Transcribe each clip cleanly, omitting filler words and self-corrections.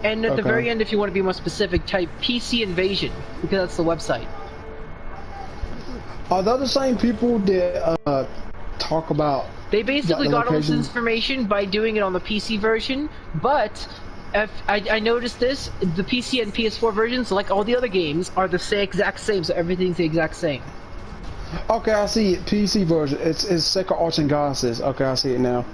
And at the very end, if you want to be more specific, type PC Invasion, because that's the website. Are they the same people that talk about? They basically the got all this locations? information by doing it on the PC version, but if I noticed this, the PC and PS4 versions, like all the other games, are the exact same, so everything's the exact same. Okay, I see it. PC version. It's Sacred Arts and Goddesses. Okay, I see it now.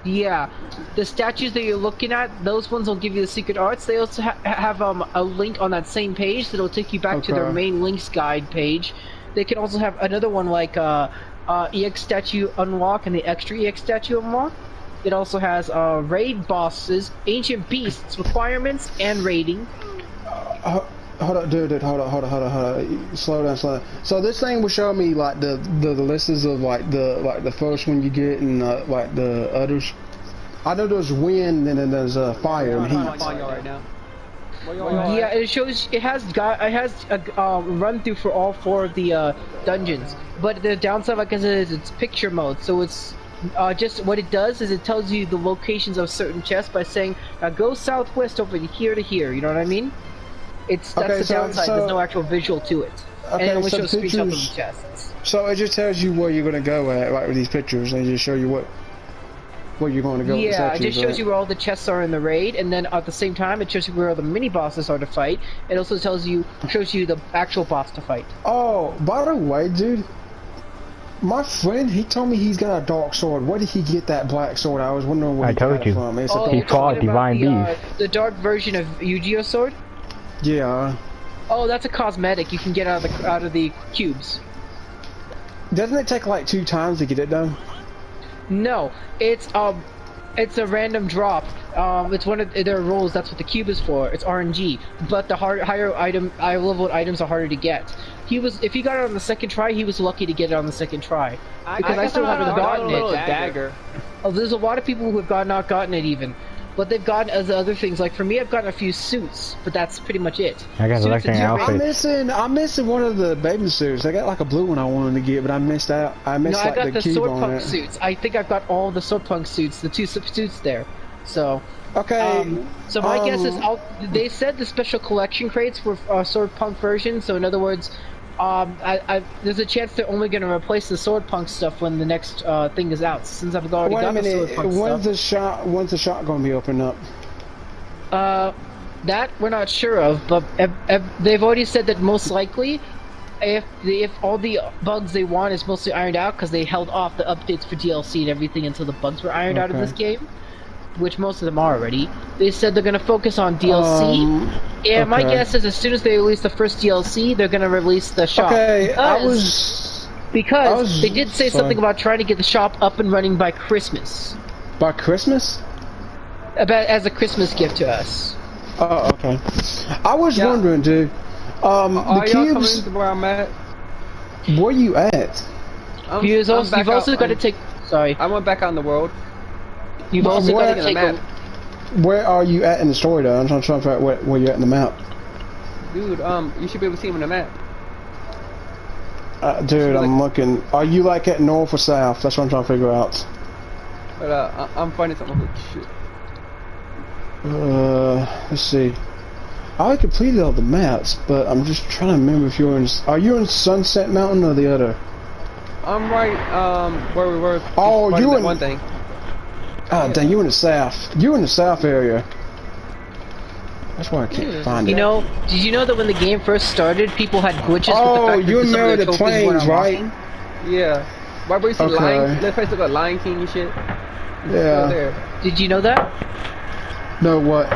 Yeah, the statues that you're looking at, those ones will give you the secret arts. They also have a link on that same page that'll take you back to their main links guide page. They can also have another one like EX statue unlock and the extra EX statue unlock. It also has raid bosses, ancient beasts requirements, and raiding. Hold up, dude, hold up. Slow down. So this thing will show me like the lists of like the first one you get and like the others. I know there's wind and then there's fire and heat. Yeah, it shows. It has a run through for all 4 of the dungeons. But the downside, like I said, is it's picture mode. So it's just what it does is it tells you the locations of certain chests by saying, go southwest over here to here. You know what I mean? That's the downside. There's no actual visual to it. Okay, and it will so show screenshots of the pictures. chests. So it just tells you where you're gonna go at, right, with these pictures, and just show you where you're going to go. Yeah, it just shows you where all the chests are in the raid, and then at the same time, it shows you where all the mini bosses are to fight. It also shows you the actual boss to fight. Oh, by the way, dude, my friend, he told me he's got a dark sword. Where did he get that black sword? I was wondering where he got it from. It's he fought Divine Beast. The dark version of Yu-Gi-Oh sword? Yeah. Oh, that's a cosmetic you can get out of the cubes. Doesn't it take like 2 times to get it done? No, it's a random drop. It's one of their rules. That's what the cube is for. It's RNG. But the higher level items are harder to get. If he got it on the second try, he was lucky to get it on the second try. Because I still haven't gotten it. Dagger. Oh, there's a lot of people who have not gotten it even. But they've gotten other things. Like for me, I've gotten a few suits, but that's pretty much it. I got selecting outfits. I'm missing one of the bathing suits. I got like a blue one I wanted to get, but I missed out. I missed like I got the the cube sword punk it. suits. I think I've got all the sword punk suits, the 2 suits there. So. Okay. So my guess is, they said the special collection crates were sword punk version. So in other words, there's a chance they're only going to replace the sword punk stuff when the next thing is out. Since I've already got the sword punk stuff. When's the shop going to be opened up? That we're not sure of, but they've already said that most likely, if all the bugs they want is mostly ironed out, because they held off the updates for DLC and everything until the bugs were ironed out of this game, which most of them are already. They said they're going to focus on DLC. And my guess is as soon as they release the first DLC, they're going to release the shop. Okay, because they did say something about trying to get the shop up and running by Christmas. By Christmas? As a Christmas gift to us. Oh, okay. I was wondering, dude. The cubes. Where I'm at? Where you at? You've also got to take. Sorry. I went back on the world. You've also got to take a. Where are you at in the story, though? I'm trying to figure out where you're at in the map. Dude, you should be able to see him in the map. Dude, I'm looking. Are you like at north or south? That's what I'm trying to figure out. But I'm finding something. Oh, shit. Let's see. I completed all the maps, but I'm just trying to remember if you're in. Are you in Sunset Mountain or the other? I'm right, where we were. Oh, you in one thing. Oh, dang, you in the south. You in the south area. That's why I can't find it. You know, did you know that when the game first started, people had glitches with the fact that you some of remember the planes, right? Yeah. Why were you see Lion? That place look like Lion King and shit. Yeah. Did you know that? No, what?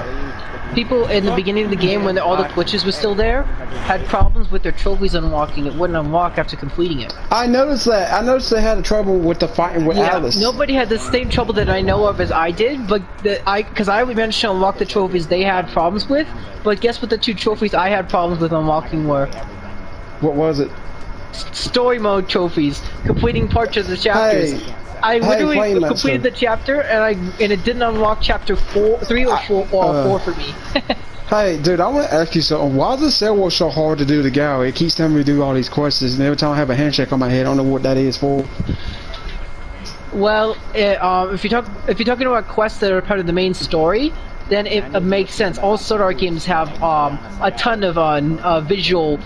People in the beginning of the game, when all the glitches were still there, had problems with their trophies unlocking. It wouldn't unlock after completing it. I noticed that. I noticed they had trouble with the fighting with Alice. Nobody had the same trouble that I know of as I did, but because I managed to unlock the trophies they had problems with. But guess what? The 2 trophies I had problems with unlocking were. What was it? Story mode trophies, completing parts of the chapters. Hey. I literally completed the chapter, and it didn't unlock chapter 3 or 4 for me. Hey, dude, I want to ask you something. Why is the Star Wars so hard to do the gallery? It keeps telling me to do all these quests, and every time I have a handshake on my head, I don't know what that is for. Well, if you're talking about quests that are part of the main story, then it makes sense. All Sword Art games have a ton of visual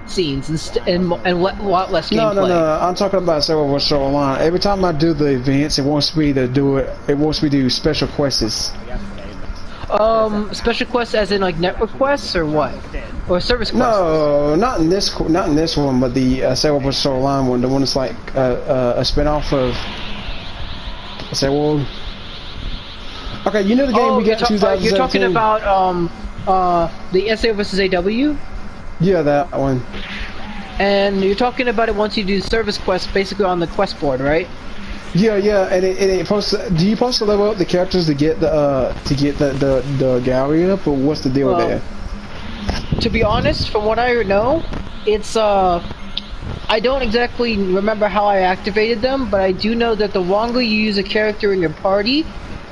scenes and a lot less gameplay. No. I'm talking about Sailor Wars Online. Every time I do the events, it wants me to do it. It wants me to do special quests. Special quests as in like network quests or what? Or service quests? No, not in this one, but the Sailor Wars Online one, the one that's like a spin-off of Sailor Wars. Okay, you know the game we got in 2017? You're talking about the SA versus AW? Yeah, that one. And you're talking about it once you do service quests, basically on the quest board, right? Yeah, and it supposed to, do you supposed to level up the characters to get the gallery up, or what's the deal there? To be honest, from what I know, it's I don't exactly remember how I activated them, but I do know that the longer you use a character in your party,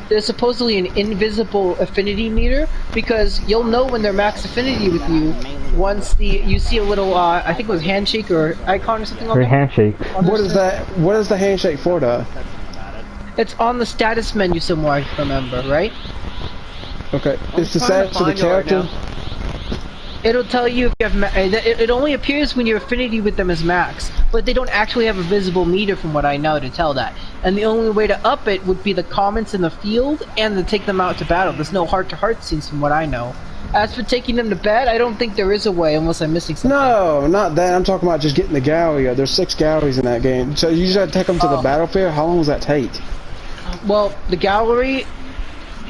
there's supposedly an invisible affinity meter, because you'll know when they're max affinity with you once you see a little I think it was handshake or icon or something like that. Handshake. What is that? What is the handshake for, though? It's on the status menu somewhere, I remember, right? Okay, it's the status of the character. It'll tell you if you have it only appears when your affinity with them is max, but they don't actually have a visible meter from what I know to tell that. And the only way to up it would be the comments in the field and to take them out to battle. There's no heart-to-heart scenes from what I know. As for taking them to bed, I don't think there is a way unless I'm missing something. No, not that. I'm talking about just getting the gallery. There's 6 galleries in that game. So you just have to take them to the battlefield? How long does that take? Well, the gallery,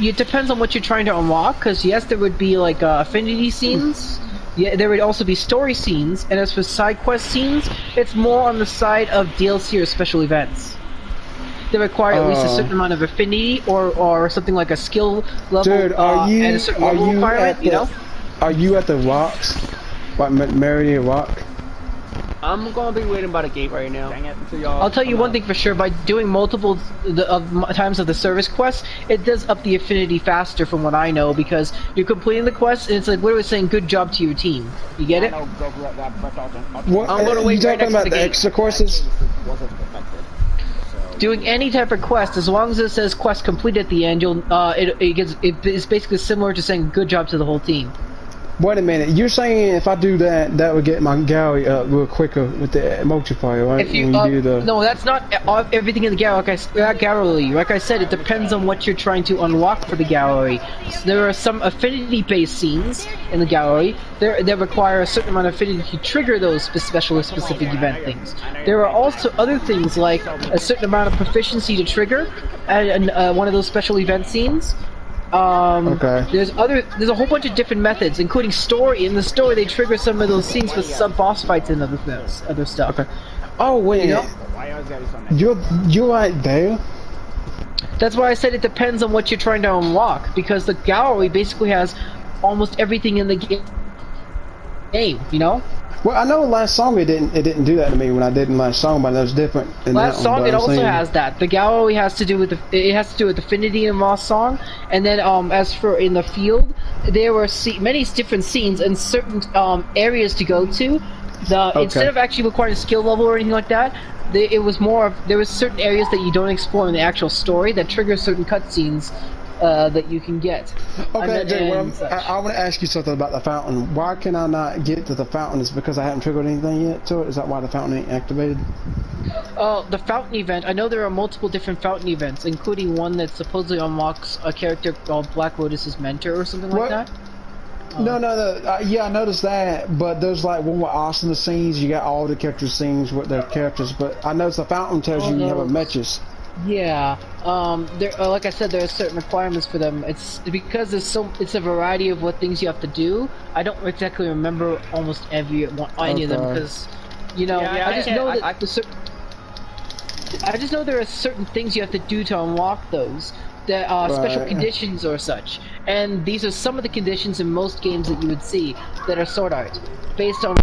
it depends on what you're trying to unlock, because yes, there would be like affinity scenes. Yeah, there would also be story scenes, and as for side quest scenes, it's more on the side of DLC or special events. They require at least a certain amount of affinity or something like a skill level. Dude, and a certain level requirement, you know? Are you at the rocks? Like Meridian Rock? I'm gonna be waiting by the gate right now. I'll tell you one thing for sure, by doing multiple times of the service quest, it does up the affinity faster from what I know, because you're completing the quest and it's like literally saying good job to your team. You get it? What, I'm gonna wait you right talking next to about the the gate. extra courses? Doing any type of quest, as long as it says quest complete at the end, it's basically similar to saying good job to the whole team. Wait a minute, you're saying if I do that, that would get my gallery up real quicker with the multiplier, right? If you, do no, that's not everything in the gallery. Like I said, it depends on what you're trying to unlock for the gallery. So there are some affinity-based scenes in the gallery that require a certain amount of affinity to trigger those specific event things. There are also other things like a certain amount of proficiency to trigger and one of those special event scenes. Okay. There's a whole bunch of different methods, including story. In the story, they trigger some of those scenes with sub-boss fights and other stuff. Okay. Oh wait, you know? you're right there. That's why I said it depends on what you're trying to unlock, because the gallery basically has almost everything in the game. You know? Well, I know last song it didn't do that to me when I did in last song, but it was different. In last that song one, it also has that. The gallery has to do with affinity in last song, and then as for in the field, there were many different scenes and certain areas to go to. Instead of actually requiring a skill level or anything like that, it was more of there was certain areas that you don't explore in the actual story that trigger certain cutscenes that you can get. Okay, Jay, I want to ask you something about the fountain. Why can I not get to the fountain? Is it because I haven't triggered anything yet to it? Is that why the fountain ain't activated? The fountain event, I know there are multiple different fountain events, including one that supposedly unlocks a character called Black Lotus's mentor or something like that. No, yeah, I noticed that, but there's like one with Austin scenes, you got all the character scenes with their characters, but I noticed the fountain tells you have a matches. Yeah, like I said, there are certain requirements for them. It's because it's a variety of what things you have to do. I don't exactly remember almost any of them because, you know, yeah, I just know that I just know there are certain things you have to do to unlock those. That special conditions or such, and these are some of the conditions in most games that you would see that are Sword Art, based on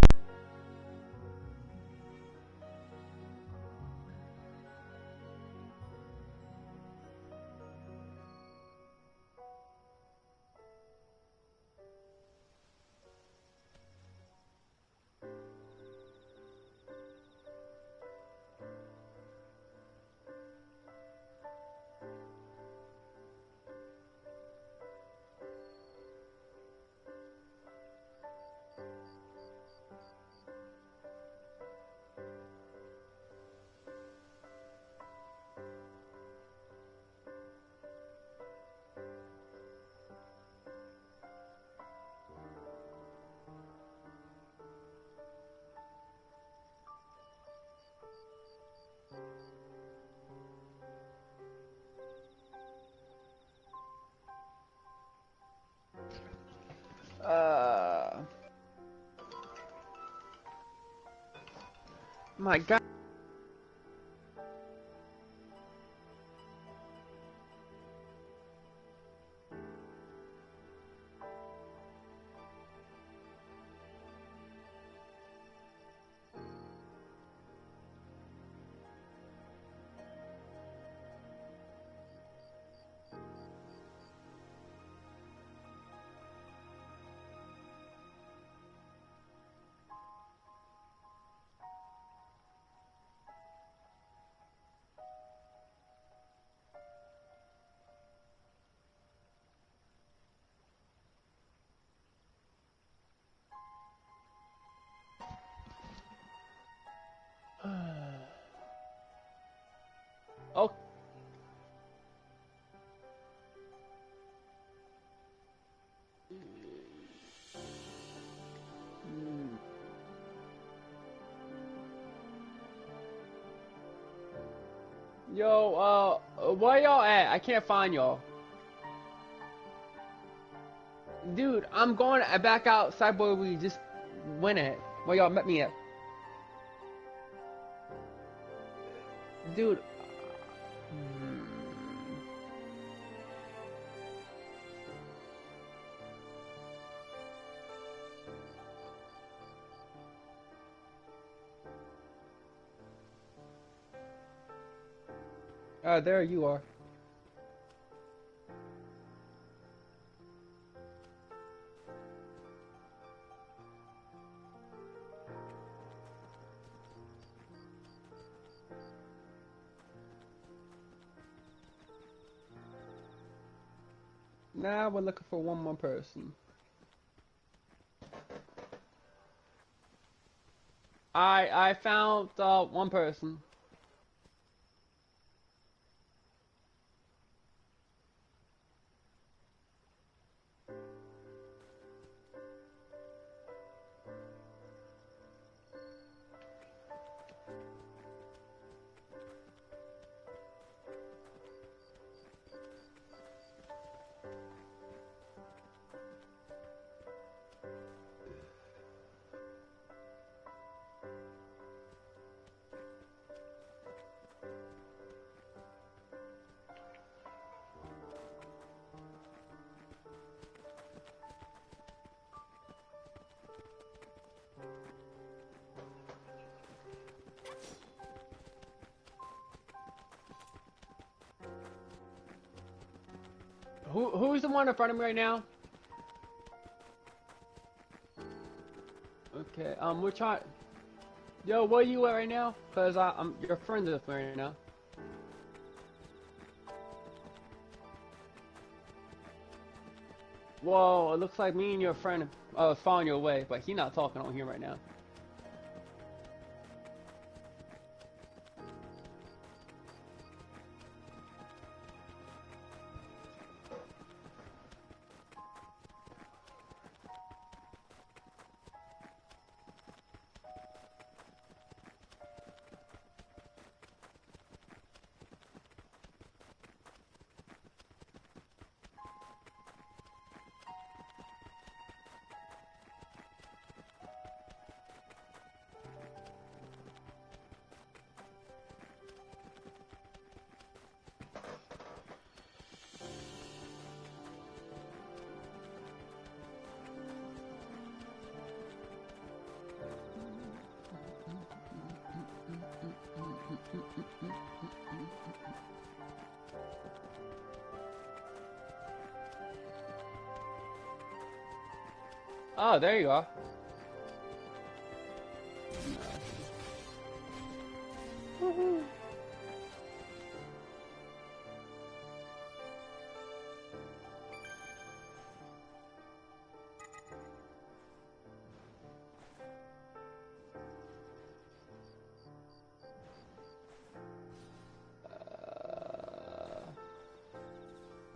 My God. Oh. Yo, where y'all at? I can't find y'all. Dude, I'm going back outside where we just went at. Where y'all met me at. Dude. There you are. Now we're looking for one more person. I found one person. Who's the one in front of me right now? Okay, we're trying. Yo, where you at right now? Cause I'm your friend with me right now. Whoa, it looks like me and your friend found your way, but he not talking on here right now. Oh, there you are. Woohoo.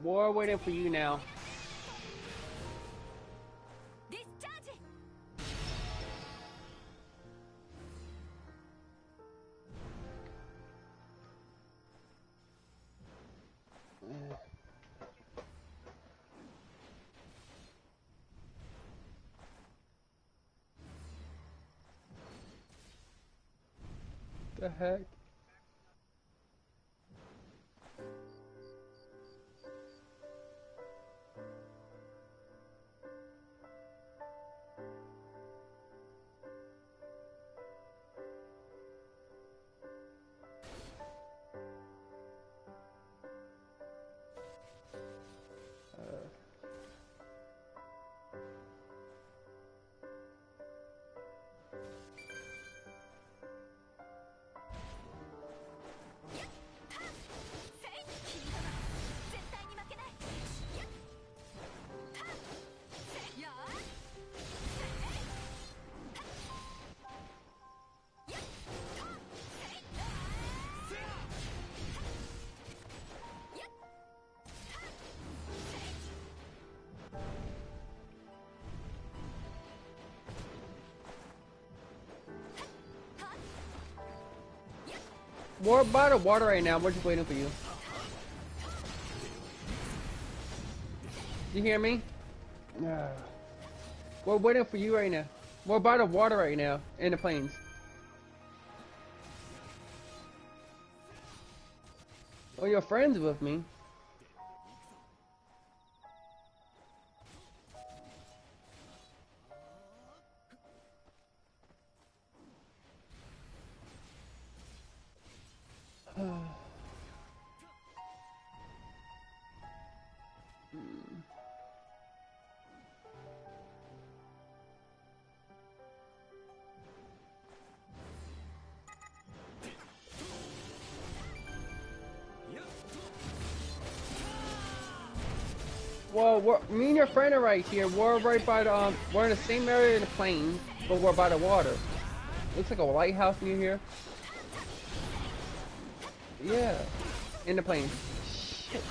We're waiting for you now. The heck? We're by the water right now. We're just waiting for you. You hear me? Yeah. We're waiting for you right now. We're by the water right now in the plains. Oh, your friend's with me. Well, me and your friend are right here. We're right by the, we're in the same area in the plains, but we're by the water. Looks like a lighthouse near here. Yeah, in the plains. Shit.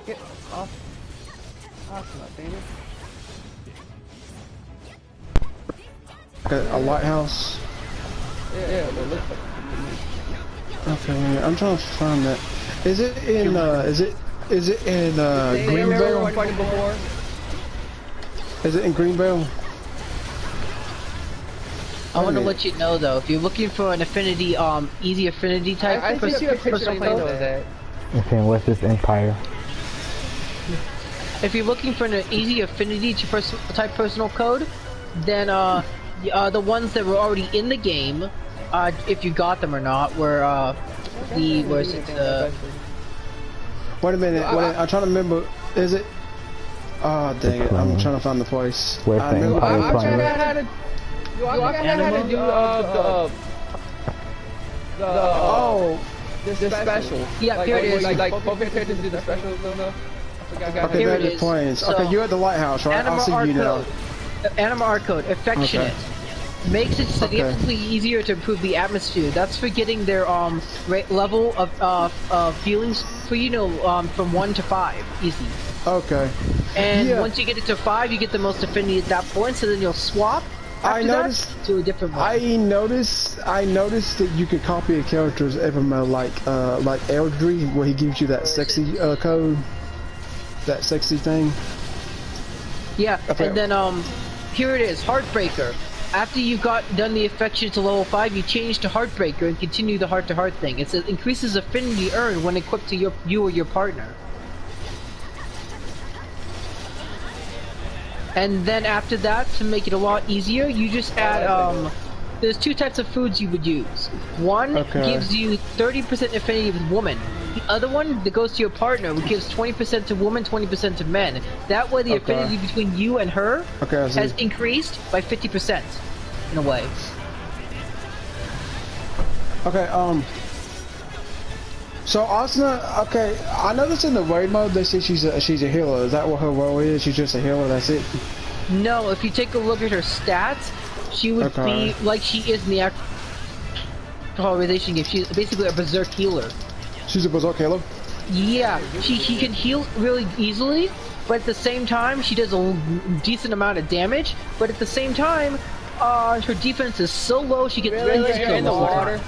Get off. Awesome, damn it. A lighthouse. Yeah, well, looks like. Okay, I'm trying to find that. Is it in Greenville? Is it in Greenville? I want to let you know though, if you're looking for an affinity, easy affinity type, I think you personal code that. Okay, what's this Empire? If you're looking for an easy affinity to type personal code, then the ones that were already in the game, if you got them or not, were where's it? Wait a minute. I'm trying to remember. Is it? Oh dang it! I'm trying to find the place. Where's the Empire I Planet? had to do the special. Yeah, like, here it is. Like both your characters do the special stuff. Okay, Here there's it the is. planes. So, Okay, you're at the lighthouse, right? I'll see you now. Anima R code, affectionate. Okay. Makes it significantly easier to improve the atmosphere. That's for getting their level of feelings for from 1 to 5, easy. Okay. And once you get it to 5, you get the most affinity at that point. So then you'll swap. I noticed to a different one. I noticed that you can copy a character's MMO like Eldry, where he gives you that sexy code, that sexy thing. Yeah, okay. and then here it is, Heartbreaker. After you got done the affection to level 5, you change to Heartbreaker and continue the heart-to-heart thing. It increases affinity earned when equipped to you or your partner. And then after that, to make it a lot easier, you just add, there's 2 types of foods you would use. One gives you 30% affinity with woman. The other one that goes to your partner, which gives 20% to women, 20% to men. That way the affinity between you and her has increased by 50%, in a way. Okay, so Asuna, okay, I noticed in the raid mode they say she's a healer. Is that what her role is? She's just a healer, that's it? No, if you take a look at her stats, she would be like she is in the actualization game. She's basically a berserk healer. She's a berserk healer? Yeah, she can heal really easily, but at the same time, she does a decent amount of damage, but at the same time, her defense is so low she gets in the water.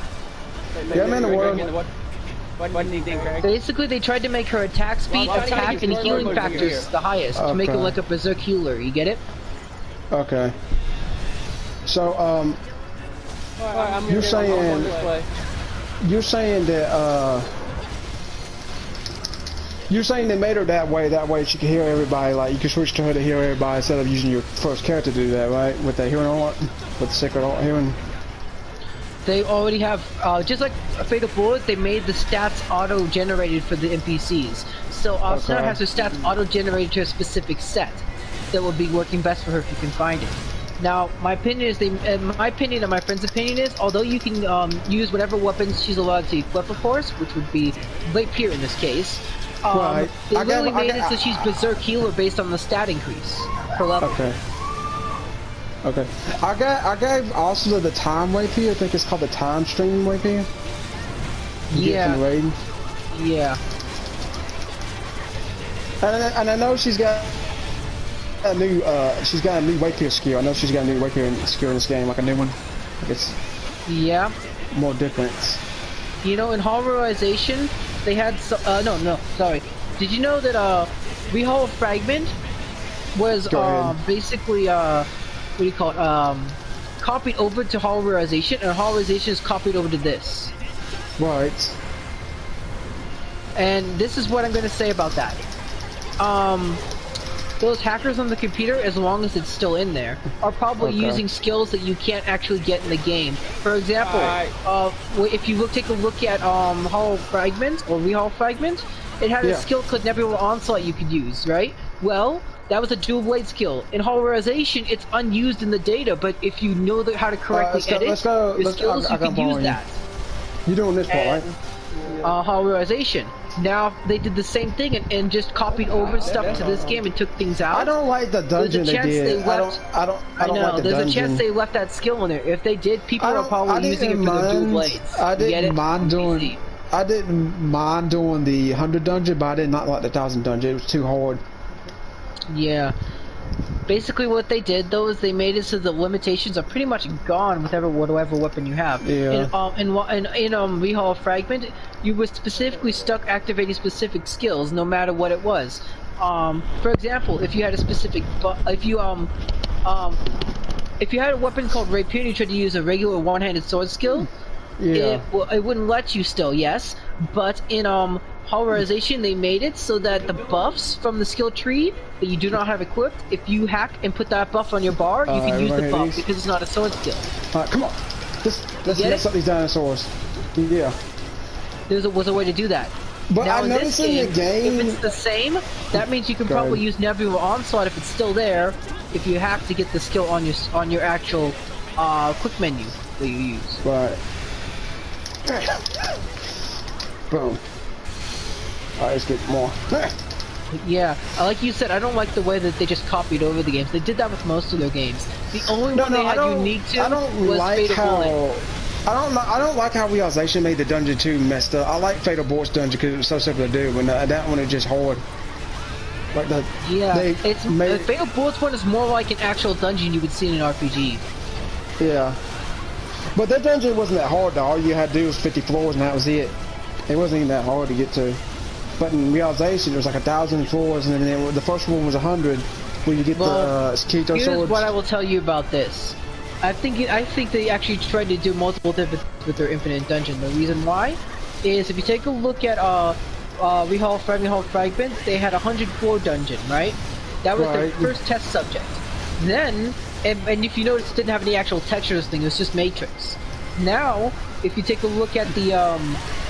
Yeah, I'm in the water. What do you think, Greg? Basically, they tried to make her attack speed, attack, and healing factors the highest to make her like a berserk healer. You get it? Okay. So Alright, I'm You're saying- going this way. you're saying that you're saying they made her that way she can hear everybody. Like you can switch to her to hear everybody instead of using your first character to do that, right? With the hearing art, with the secret art hearing. They already have, just like Fatal Bullet, they made the stats auto-generated for the NPCs. So Asuna Okay. has her stats auto-generated to a specific set that will be working best for her if you can find it. Now, my opinion is, my opinion and my friend's opinion is, although you can use whatever weapons she's allowed to equip, of course, which would be Rapier in this case, Right. they I literally got- I made it got- so she's Berserk Healer based on the stat increase per level. Okay. Okay. I gave also the time rapier. I think it's called the time stream rapier. You get from the Yeah, raid. yeah. And I know she's got a new rapier skill. I know she's got a new rapier skill in this game, like a new one. Like it's Yeah. more different. You know, in Horrorization, they had no, sorry. Did you know that Rehall Fragment was Go ahead. basically what do you call it? Copied over to Horrorization, and Horrorization is copied over to this. Right. And this is what I'm going to say about that. Those hackers on the computer, as long as it's still in there, are probably Okay. using skills that you can't actually get in the game. For example, Alright. if you take a look at Hollow Fragment or Rehall Fragment, it had Yeah. a skill called Nebula Onslaught you could use, right? Well, that was a dual blade skill. In Horrorization, it's unused in the data, but if you know how to correctly edit let's go. your skills, I you can got use one. that. You doing this part, right? And Horrorization. Now they did the same thing and just copied over stuff to this game and took things out. I don't like the dungeon There's a they chance did. they I left- don't know, like the there's dungeon. a chance they left that skill in there. If they did, people I are don't- I probably using it didn't for their dual mind- blades. I You get didn't it? mind doing. PC. I didn't mind doing the 100 dungeon, but I did not like the 1000 dungeon. It was too hard. Yeah. Basically, what they did though is they made it so the limitations are pretty much gone with whatever weapon you have. Yeah. In Rehall Fragment, you were specifically stuck activating specific skills, no matter what it was. For example, if you had a specific, if you had a weapon called Rapier and you tried to use a regular one-handed sword skill, Yeah. it wouldn't let you still, yes. But in Horrorization, they made it so that the buffs from the skill tree that you do not have equipped, if you hack and put that buff on your bar, you can use the everybody buff these? because it's not a sword skill. Alright, come on. Let's get mess it? up these dinosaurs. Yeah. There was a way to do that. But Now I in this noticed in the game. if it's the same, that means you can Go probably ahead. use Nebula Onslaught if it's still there. If you hack to get the skill on your actual quick menu that you use. Right. Boom. Alright, let's get more. Yeah, like you said, I don't like the way that they just copied over the games. They did that with most of their games. The only one they had unique to I don't was like Fatal how. Bullet. I don't like how Realization made the dungeon 2 messed up. I like Fatal Bullet's dungeon because it was so simple to do, and that one is just hard. Like the Yeah, they it's made, Fatal Bullet's one is more like an actual dungeon you would see in an RPG. yeah. But that dungeon wasn't that hard though. All you had to do was 50 floors and that was it. It wasn't even that hard to get to. But in Realization, there was like 1,000 floors, and then the first one was 100, where you get the Keto Here's swords. what I will tell you about this. I think they actually tried to do multiple different with their Infinite Dungeon. The reason why is if you take a look at Rehall Fragment, they had 104 dungeon, right? That was their Right. first test subject. Then, and if you notice, it didn't have any actual textures thing. It was just matrix. Now, if you take a look at the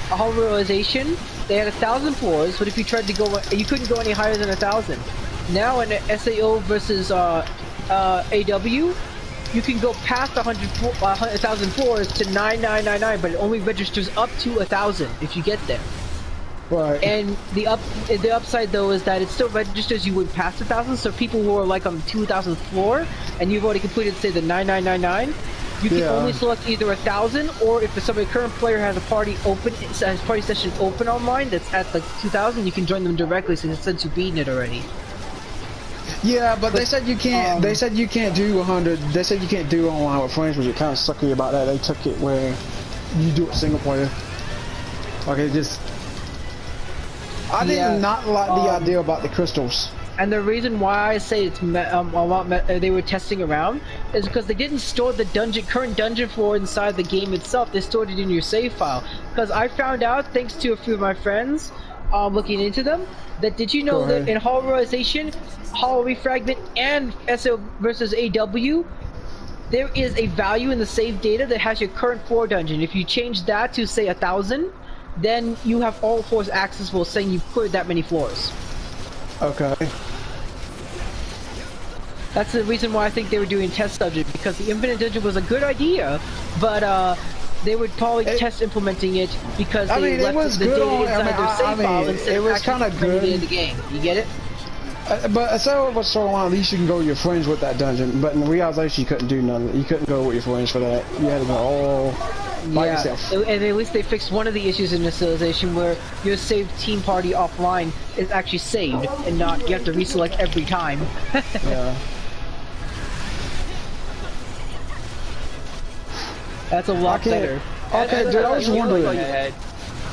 Horrorization, they had 1,000 floors, but if you tried to go, you couldn't go any higher than 1,000. Now in SAO versus AW, you can go past 1,000 floors to 9,999, but it only registers up to 1,000 if you get there. Right. And the upside though is that it still registers you would pass 1,000. So people who are like on the 2,000th floor and you've already completed say the 9,999, you can Yeah. only select either 1,000 or if a current player has a party open, has party session open online that's at like 2,000, you can join them directly since you've beaten it already. Yeah, but they said you can't. They said you can't do 100. They said you can't do online with friends, which is kind of sucky about that. They took it where you do it single player. Like it just. I did Yeah, not like the idea about the crystals. And the reason why I say it's they were testing around is because they didn't store the current dungeon floor inside the game itself. They stored it in your save file. Because I found out, thanks to a few of my friends, looking into them, that did you know that in Hollow Realization, Hollow Refragment, and SO versus AW, there is a value in the save data that has your current floor dungeon. If you change that to say 1,000, then you have all floors accessible, saying you've cleared that many floors. Okay. That's the reason why I think they were doing test subject, because the infinite dungeon was a good idea, but they would probably test implementing it because they left the data inside their save file instead of actually bringing it in the game. You get it? But so it was so long, at least you can go with your friends with that dungeon. But in Realization, you couldn't do none. You couldn't go with your friends for that. You had to go all by yourself. And at least they fixed one of the issues in Civilization where your saved team party offline is actually saved and not you have to reselect every time. Yeah. That's a lot better. Okay, dude, I was wondering.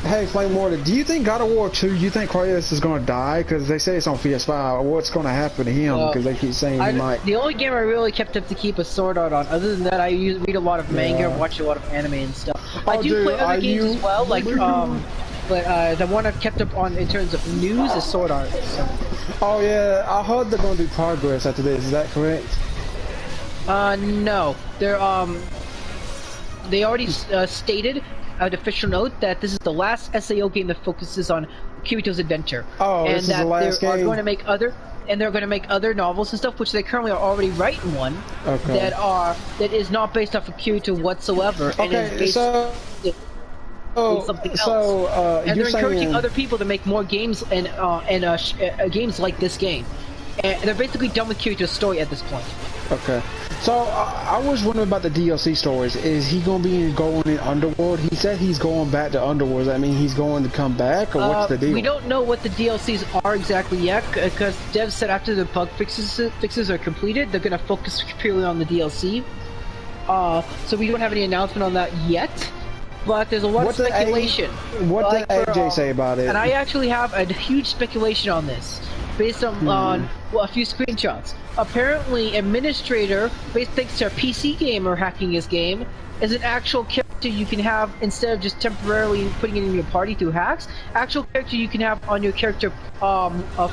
Hey, Flame Warder, do you think God of War 2, you think Kratos is going to die? Because they say it's on PS5. What's going to happen to him? Because they keep saying he might. The only game I really kept up to keep a Sword Art on. Other than that, I read a lot of manga, watch a lot of anime and stuff. I do play other games as well, like, but the one I've kept up on in terms of news is Sword Art. So. Oh yeah, I heard they're going to do progress after this. Is that correct? No. They already stated an official note that this is the last SAO game that focuses on Kirito's adventure. Oh, and this is that the last game. They're going to make other novels and stuff, which they currently are already writing one that is not based off of Kirito whatsoever. Okay, and is based on something else. And they're encouraging other people to make more games and games like this game. And they're basically done with Kirito's story at this point. Okay. So, I was wondering about the DLC stories. Is he going to be going in Underworld? He said he's going back to Underworld. Does that mean he's going to come back, or what's the deal? We don't know what the DLCs are exactly yet, because devs said after the bug fixes are completed, they're going to focus purely on the DLC. So we don't have any announcement on that yet, but there's a lot of speculation. What did AJ say about it? And I actually have a huge speculation on this, based on a few screenshots. Apparently, Administrator, thanks to a PC gamer hacking his game, is an actual character you can have instead of just temporarily putting it in your party through hacks. Actual character you can have on your character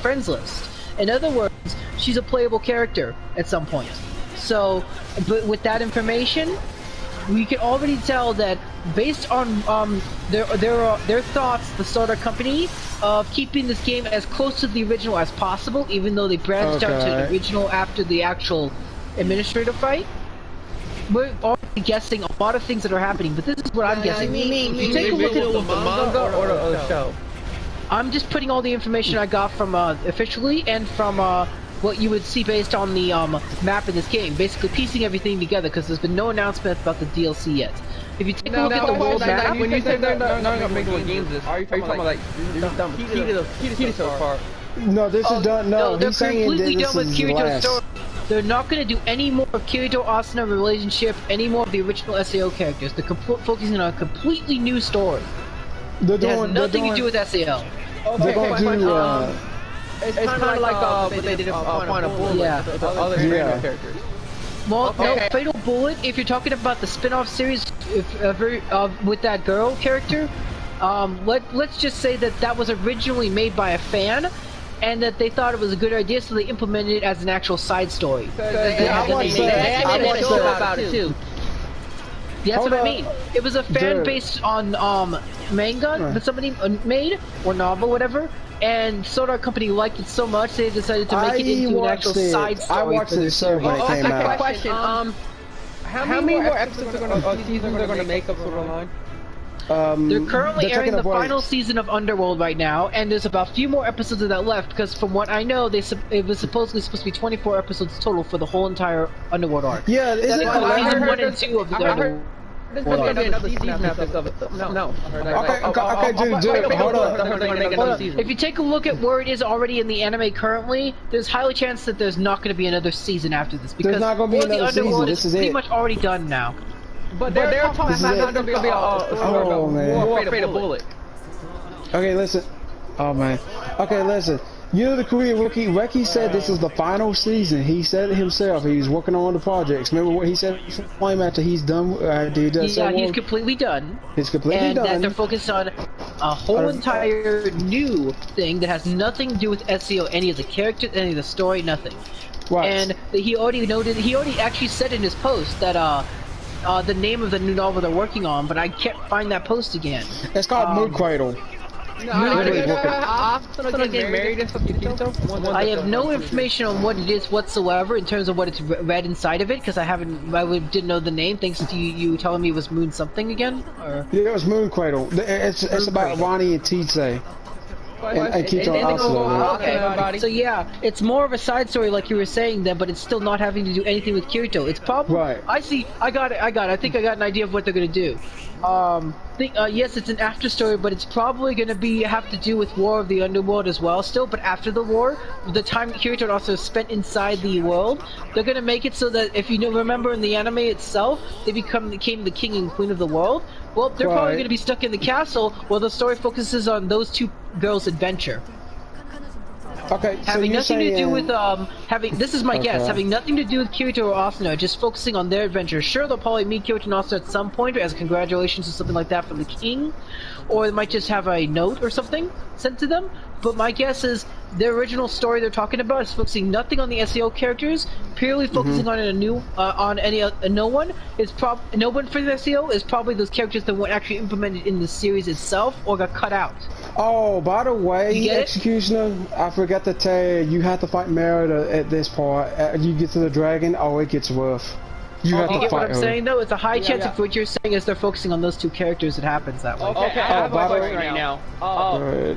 friends list. In other words, she's a playable character at some point. So, but with that information, we can already tell that based on their thoughts, the Sword Art Company, of keeping this game as close to the original as possible, even though they branched out to the original after the actual administrative fight. We're already guessing a lot of things that are happening, but this is what I'm guessing. You take a look at the manga or the show. I'm just putting all the information I got from officially and from what you would see based on the map in this game, basically piecing everything together, because there's been no announcement about the DLC yet. If you take a look at the world map, when you say they're not gonna make more games, are you talking about like Kirito's part? No, this is done. No, they're completely done with Kirito's story. They're not going to do any more of Kirito-Asuna relationship, any more of the original SAO characters. They're focusing on a completely new story. It has nothing to do with SAO. They're going to do. It's kind of like what they did in Final Bullet. Yeah. The other characters. Well, no, Fatal Bullet, if you're talking about the spin-off series with that girl character, let's just say that was originally made by a fan, and that they thought it was a good idea, so they implemented it as an actual side story. I want to say about it too. That's what I mean. It was a fan based on manga that somebody made, or novel, whatever. And Sword Art Company liked it so much they decided to make it into an actual side story. I watched it when it came out. Question: how many more episodes seasons are going to make of Sword Art Online? They're currently airing the final season of Underworld right now, and there's about a few more episodes of that left, because from what I know, it was supposedly supposed to be 24 episodes total for the whole entire Underworld arc. Yeah, isn't it? Season 1 and 2 of the Underworld. There's going to be another season after this. No. Okay, dude, hold on. If you take a look at where it is already in the anime currently, there's highly chance that there's not going to be another season after this, because there's not going to be another season. This is pretty much already done now. But they're talking about going to be man. More Fatal Bullet. Okay, listen. Oh man. Okay, listen. You know the Korean Reki said this is the final season. He said it himself. He's working on the projects. Remember what he said to Flame after he's done? Yeah, he's completely done. He's completely done. And that they're focused on a whole entire new thing that has nothing to do with SEO, any of the characters, any of the story, nothing. Right. And he already noted, he already actually said in his post that the name of the new novel they're working on, but I can't find that post again. It's called Moon Cradle. No, I have no information on what it is whatsoever in terms of what it's read inside of it, because I didn't know the name, thanks to you telling me it was Moon something again? Or? Yeah, it was Moon Cradle. It's about Ronnie and Tite. And Kito also. Okay, so yeah, it's more of a side story like you were saying then, but it's still not having to do anything with Kirito. It's probably... Right. I see, I got it, I think I got an idea of what they're gonna do. Yes, it's an after story, but it's probably gonna have to do with War of the Underworld as well still, but after the war, the time Kirito also spent inside the world, they're gonna make it so that, if you remember in the anime itself, they became the king and queen of the world. Well, they're probably gonna be stuck in the castle while the story focuses on those two girls' adventure. Okay, so having nothing to do with this is my guess, Okay. having nothing to do with Kirito or Asuna, just focusing on their adventure. Sure, they'll probably meet Kirito and Asuna at some point as congratulations or something like that from the king, or they might just have a note or something sent to them. But my guess is their original story they're talking about is focusing nothing on the SEO characters, purely focusing on no one for the SEO is probably those characters that weren't actually implemented in the series itself or got cut out. Oh, by the way, get it? Executioner, I forgot to tell you, you have to fight Merida at this part. You get to the dragon, oh, it gets rough. You have You to get fight what I'm her. saying though? It's a high chance yeah. of what you're saying is they're focusing on those two characters. It happens that way. Okay, I have a question right now. Right.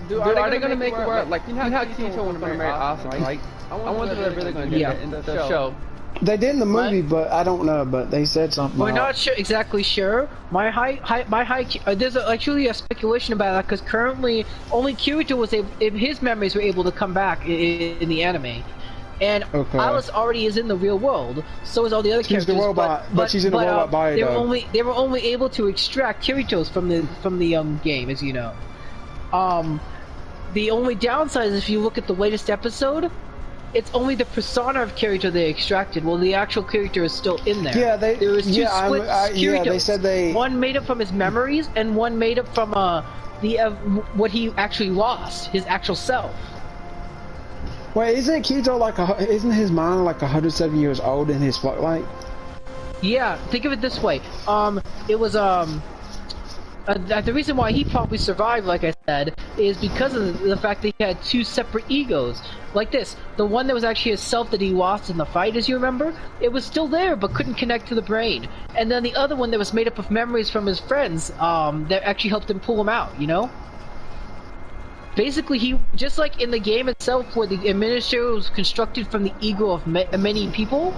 Dude, are they gonna make it where, like, you know how Kirito was gonna marry Asuna, right? I wonder if they're really gonna do that in the show. They did in the movie, but I don't know. But they said something. We're not exactly sure. There's actually a speculation about that because currently only Kirito his memories were able to come back in the anime, and Alice already is in the real world. So is all the other characters. She's the robot, but she's in the robot body. They were only able to extract Kirito's from the game, as you know. The only downside is if you look at the latest episode, it's only the persona of Kirito they extracted. Well, the actual character is still in there. Yeah, there was two split Kiritos. They said they... One made up from his memories, and one made up from what he actually lost, his actual self. Wait, isn't Kirito isn't his mind like 107 years old in his like? Yeah, think of it this way. It was the reason why he probably survived, like I said, is because of the fact that he had two separate egos. Like this, the one that was actually his self that he lost in the fight, as you remember, it was still there but couldn't connect to the brain. And then the other one that was made up of memories from his friends, that actually helped him pull him out, you know? Basically, he, just like in the game itself where the administrator was constructed from the ego of many people,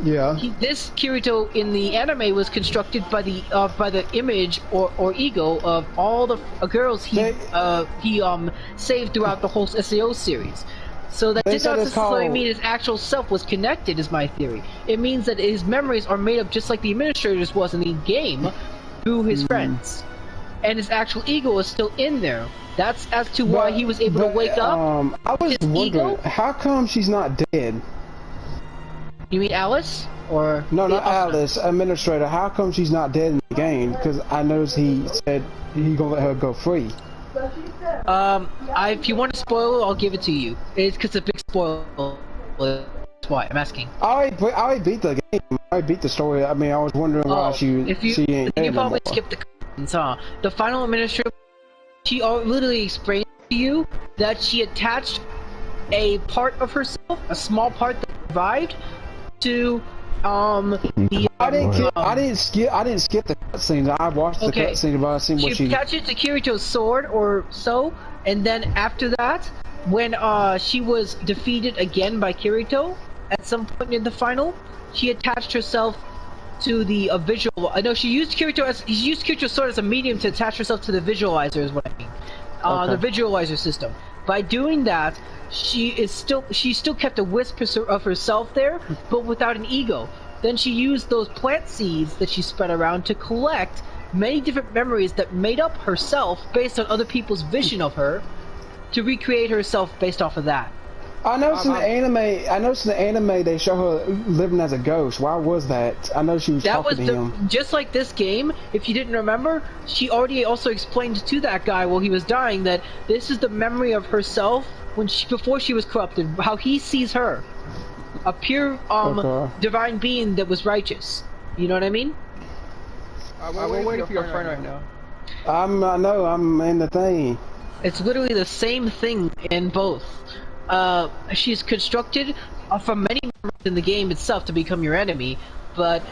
yeah. This Kirito in the anime was constructed by the image or ego of all the girls he saved throughout the whole SAO series. So that did not necessarily mean his actual self was connected, is my theory. It means that his memories are made up just like the administrators was in the game through his friends. And his actual ego is still in there. That's as to why he was able to wake up. I was wondering, how come she's not dead? You mean Alice? Or no, not Alice, administrator. How come she's not dead in the game? Because I noticed he said he's gonna let her go free. If you want to spoil it, I'll give it to you. It's because it's a big spoiler. That's why I'm asking. I already beat the game. I already beat the story. I mean, I was wondering why she ain't dead. You probably skipped the cutscenes, huh? The final administrator, she literally explained to you that she attached a part of herself, a small part that survived, to I didn't skip the cutscenes. I watched the cutscene, but I seen what she attached it to Kirito's sword or so, and then after that, when she was defeated again by Kirito at some point in the final, she attached herself to the visual. I know she used Kirito's sword as a medium to attach herself to the visualizer, is what I mean. The visualizer system. By doing that, she still kept a wisp of herself there, but without an ego. Then she used those plant seeds that she spread around to collect many different memories that made up herself based on other people's vision of her, to recreate herself based off of that. I noticed in the anime. I noticed in the anime they show her living as a ghost. Why was that? I know she was talking to him. Just like this game. If you didn't remember, she already also explained to that guy while he was dying that this is the memory of herself before she was corrupted. How he sees her, a pure divine being that was righteous. You know what I mean? We're waiting for your friend right now. I know. I'm in the thing. It's literally the same thing in both. She's constructed from many members in the game itself to become your enemy, but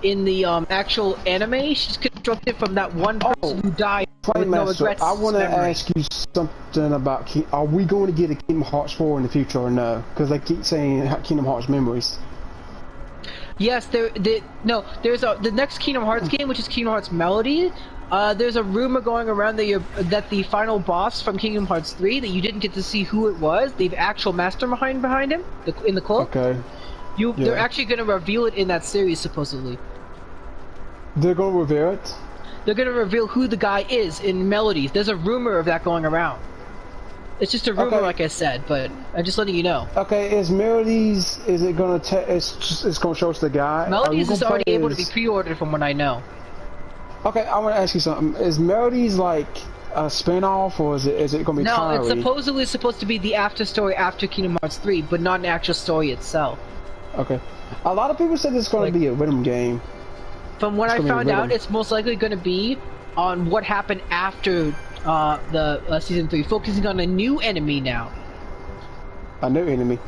in the actual anime, she's constructed from that one person who died with no regrets. I want to ask you something about. Are we going to get a Kingdom Hearts 4 in the future or no? Because they keep saying Kingdom Hearts Memories. Yes, there's the next Kingdom Hearts game, which is Kingdom Hearts Melody. There's a rumor going around that the final boss from Kingdom Hearts 3 that you didn't get to see who it was, the actual mastermind behind him, in the cloak. Okay. They're actually going to reveal it in that series, supposedly. They're going to reveal it? They're going to reveal who the guy is in Melodies. There's a rumor of that going around. It's just a rumor, like I said, but I'm just letting you know. Okay, is Melodies? Is it going to? It's going to show us the guy. Melodies is already able to be pre-ordered, from what I know. Okay, I want to ask you something. Is Melodies like a spin-off, or is it going to be? No, it's supposedly supposed to be the after story after Kingdom Hearts 3, but not an actual story itself. Okay, a lot of people said it's going to be a rhythm game. From what I found out, it's most likely going to be on what happened after the season 3, focusing on a new enemy now. A new enemy.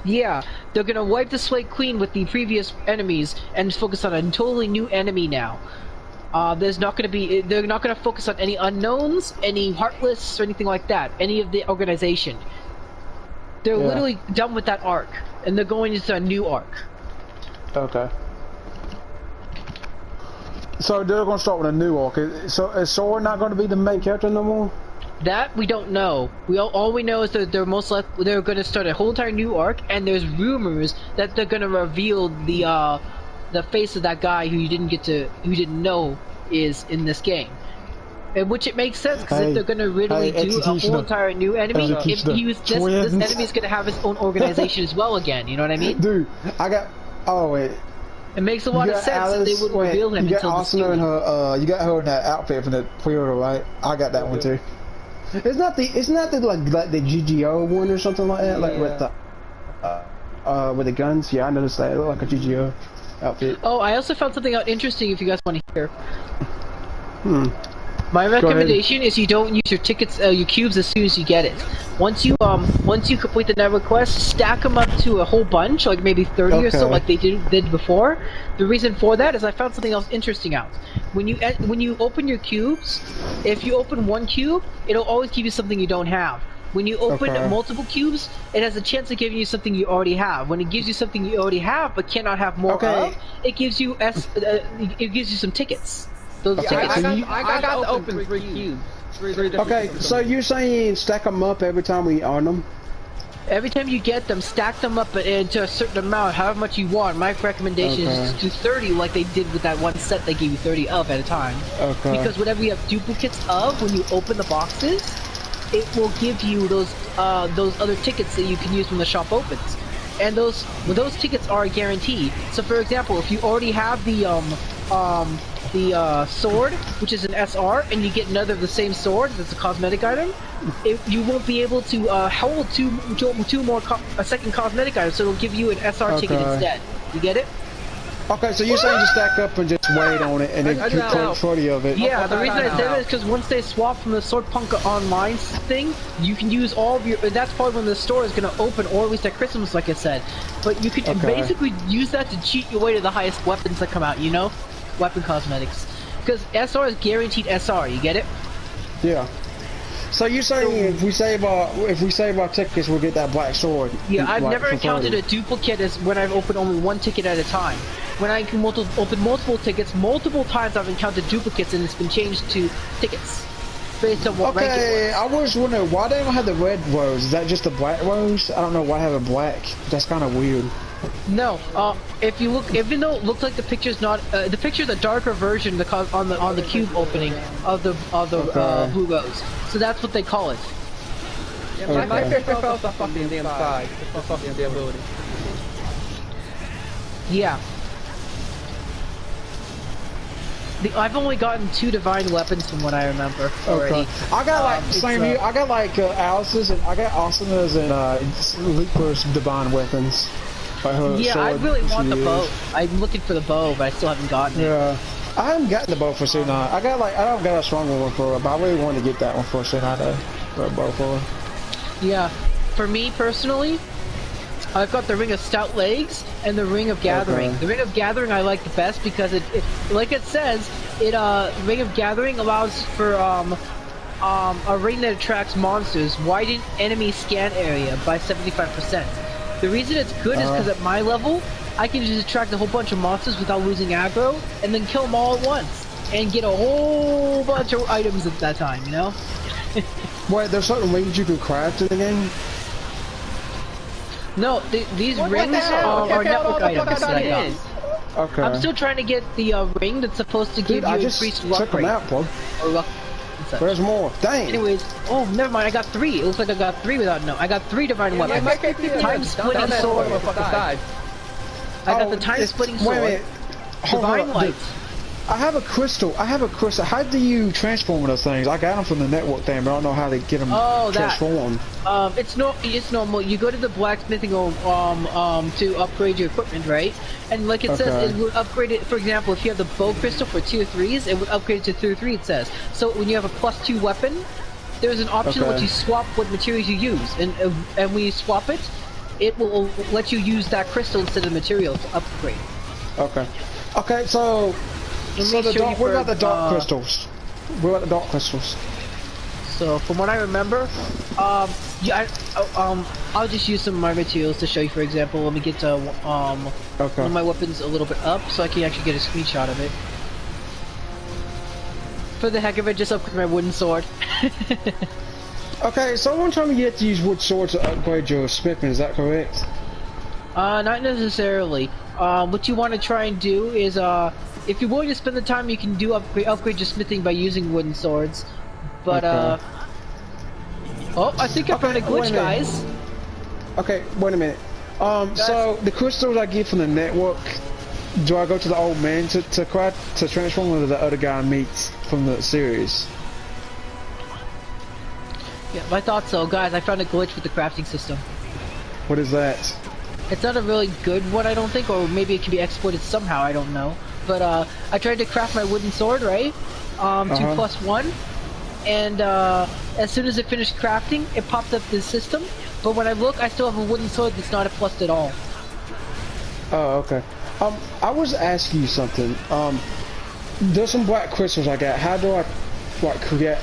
Yeah, they're gonna wipe the slate clean with the previous enemies and focus on a totally new enemy now. There's not gonna be. They're not gonna focus on any unknowns, any heartless, or anything like that. Any of the organization. They're literally done with that arc, and they're going into a new arc. Okay. So they're going to start with a new arc. So is Sora not going to be the main character no more? That we don't know. All we know is that they're going to start a whole entire new arc, and there's rumors that they're going to reveal the face of that guy who you didn't know is in this game. And which it makes sense, because if they're going to really do a whole entire new enemy, this enemy is going to have its own organization as well again. You know what I mean? Dude, wait. It makes a lot of sense that they would reveal him. You got Asuna in her. You got her in that outfit from the pre-order, right? I got that one too. Isn't that the like the GGO one or something like that? Like with the guns? Yeah, I noticed that. It looked like a GGO outfit. Oh, I also found something out interesting. If you guys want to hear. My recommendation is you don't use your tickets, your cubes as soon as you get it. Once you complete the network quest, stack them up to a whole bunch, like maybe 30 or so, like they did before. The reason for that is I found something else interesting out. When you open your cubes, if you open one cube, it'll always give you something you don't have. When you open multiple cubes, it has a chance of giving you something you already have. When it gives you something you already have but cannot have more of, it gives you some tickets. Those tickets. I got to open 3 cubes. Okay, so you're saying stack them up every time we earn them? Every time you get them, stack them up into a certain amount, however much you want. My recommendation is to do 30 like they did with that one set they gave you 30 of at a time. Because whatever you have duplicates of, when you open the boxes, it will give you those other tickets that you can use when the shop opens. And those tickets are guaranteed. So for example, if you already have the sword, which is an SR, and you get another of the same sword that's a cosmetic item, you won't be able to hold a second cosmetic item, so it'll give you an SR ticket instead. You get it? Okay, so you're saying to stack up and just wait on it and then keep 40 of it. Yeah, the reason I say that is because once they swap from the Swordpunk Online thing, you can use all of your... That's probably when the store is going to open, or at least at Christmas, like I said. But you can basically use that to cheat your way to the highest weapons that come out, you know? Weapon cosmetics. Because SR is guaranteed SR, you get it? Yeah. So you're saying if we save our tickets, we'll get that black sword? Yeah, I've never encountered a duplicate as when I've opened only one ticket at a time. When I can open multiple tickets, multiple times I've encountered duplicates and it's been changed to tickets. Based on what rank it was. I was wondering, why they don't have the red rose? Is that just the black rose? I don't know why I have a black. That's kind of weird. No, if you look, even though it looks like the picture's not, the picture's a darker version on the cube opening of the blue rose. So that's what they call it. Yeah, my picture fell the fucking damn side. The fucking damn ability. Yeah. I've only gotten 2 divine weapons from what I remember already. Okay. I got like same here. I got like Alice's and I got Asana's and Leaper's divine weapons. Yeah, I really want the bow. I'm looking for the bow, but I still haven't gotten it. Yeah. I haven't gotten the bow for Sunai. I don't got a stronger one for her, but I really want to get that one for Sunai though. For a bow for her. Yeah. For me personally, I've got the Ring of Stout Legs and the Ring of Gathering. Okay. The Ring of Gathering I like the best because it like it says, Ring of Gathering allows for a ring that attracts monsters, widen enemy scan area by 75%. The reason it's good is because at my level, I can just attract a whole bunch of monsters without losing aggro, and then kill them all at once, and get a whole bunch of items at that time, you know? Wait, there's certain rings you can craft in the game? No, these rings are network items that I got. Okay. I'm still trying to get the ring that's supposed to give you increased luck rate. Out, plug. Or luck. There's more. Dang. Anyways, oh, never mind. I got 3. It looks like I got 3 without no. I got 3 divine weapons. Time splitting sword. I got the time splitting sword. Wait a minute. Divine light. I have a crystal. How do you transform those things? I got them from the network thing, but I don't know how to get them transformed. It's normal. You go to the blacksmithing to upgrade your equipment, right? And like it says, it will upgrade it. For example, if you have the bow crystal for tier 3s, it would upgrade it to tier 3. It says. So when you have a +2 weapon, there's an option that lets you swap what materials you use, and when you swap it, it will let you use that crystal instead of the material to upgrade. Okay. Okay. So what about the dark crystals? What about the dark crystals? So from what I remember, yeah, I'll just use some of my materials to show you. For example, let me get one of my weapons a little bit up so I can actually get a screenshot of it. For the heck of it, just upgrade my wooden sword. Okay, someone told me you have to use wood swords to upgrade your smithing. Is that correct? Not necessarily. What you want to try and do is if you're willing to spend the time, you can do upgrade your smithing by using wooden swords. But oh, I think I found a glitch, guys. Okay, wait a minute. So the crystals I get from the network, do I go to the old man to transform, or the other guy meets from the series? Yeah, I thought so, guys. I found a glitch with the crafting system. What is that? It's not a really good one, I don't think, or maybe it can be exploited somehow. I don't know. But I tried to craft my wooden sword, right? 2+1. And as soon as it finished crafting, it popped up the system. But when I look, I still have a wooden sword that's not a plus at all. Oh, okay. I was asking you something. There's some black crystals I got. How do I create,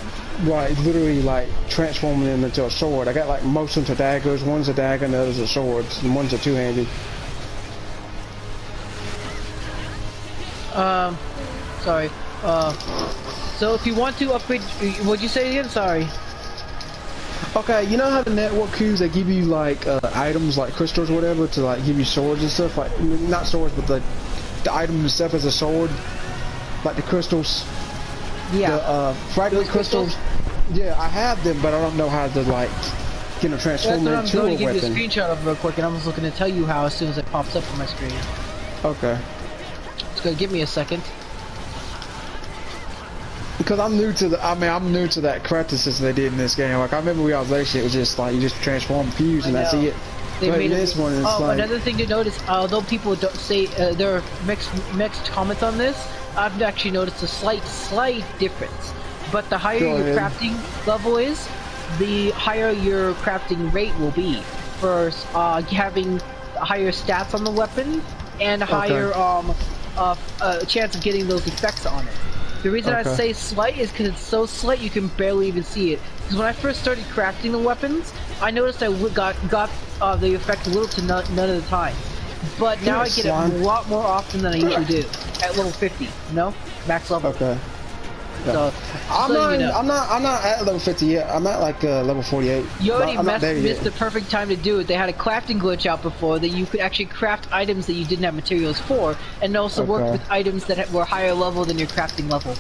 literally transform them into a sword? I got most into daggers. One's a dagger and the other's a sword. And one's a two-handed. Sorry. So if you want to upgrade, what'd you say again? Sorry. Okay, you know how the network cubes, they give you items like crystals or whatever to give you swords and stuff, not swords, but the item and stuff as a sword, like the crystals. Yeah. The fragment crystals. Yeah, I have them, but I don't know how to get them transformed into a weapon. That's what I'm going to give you a screenshot of real quick, and I'm just looking to tell you how as soon as it pops up on my screen. Okay. It's gonna give me a second. Because I'm new to that crafting system they did in this game. I remember we all played shit, it was just you just transform fuse and that's it. They but made this one is another thing to notice, although people don't say there are mixed comments on this, I've actually noticed a slight difference. But the higher your crafting level is, the higher your crafting rate will be for having higher stats on the weapon and higher chance of getting those effects on it. The reason I say slight is because it's so slight you can barely even see it. Because when I first started crafting the weapons, I noticed I got the effect little to none of the time. But now I get it a lot more often than I usually do at level 50. You know, max level. Okay. So, I'm not at level 50 yet. I'm at like level 48. You already I'm not there missed yet. the perfect time to do it. They had a crafting glitch out before that you could actually craft items that you didn't have materials for, and also work with items that were higher level than your crafting level.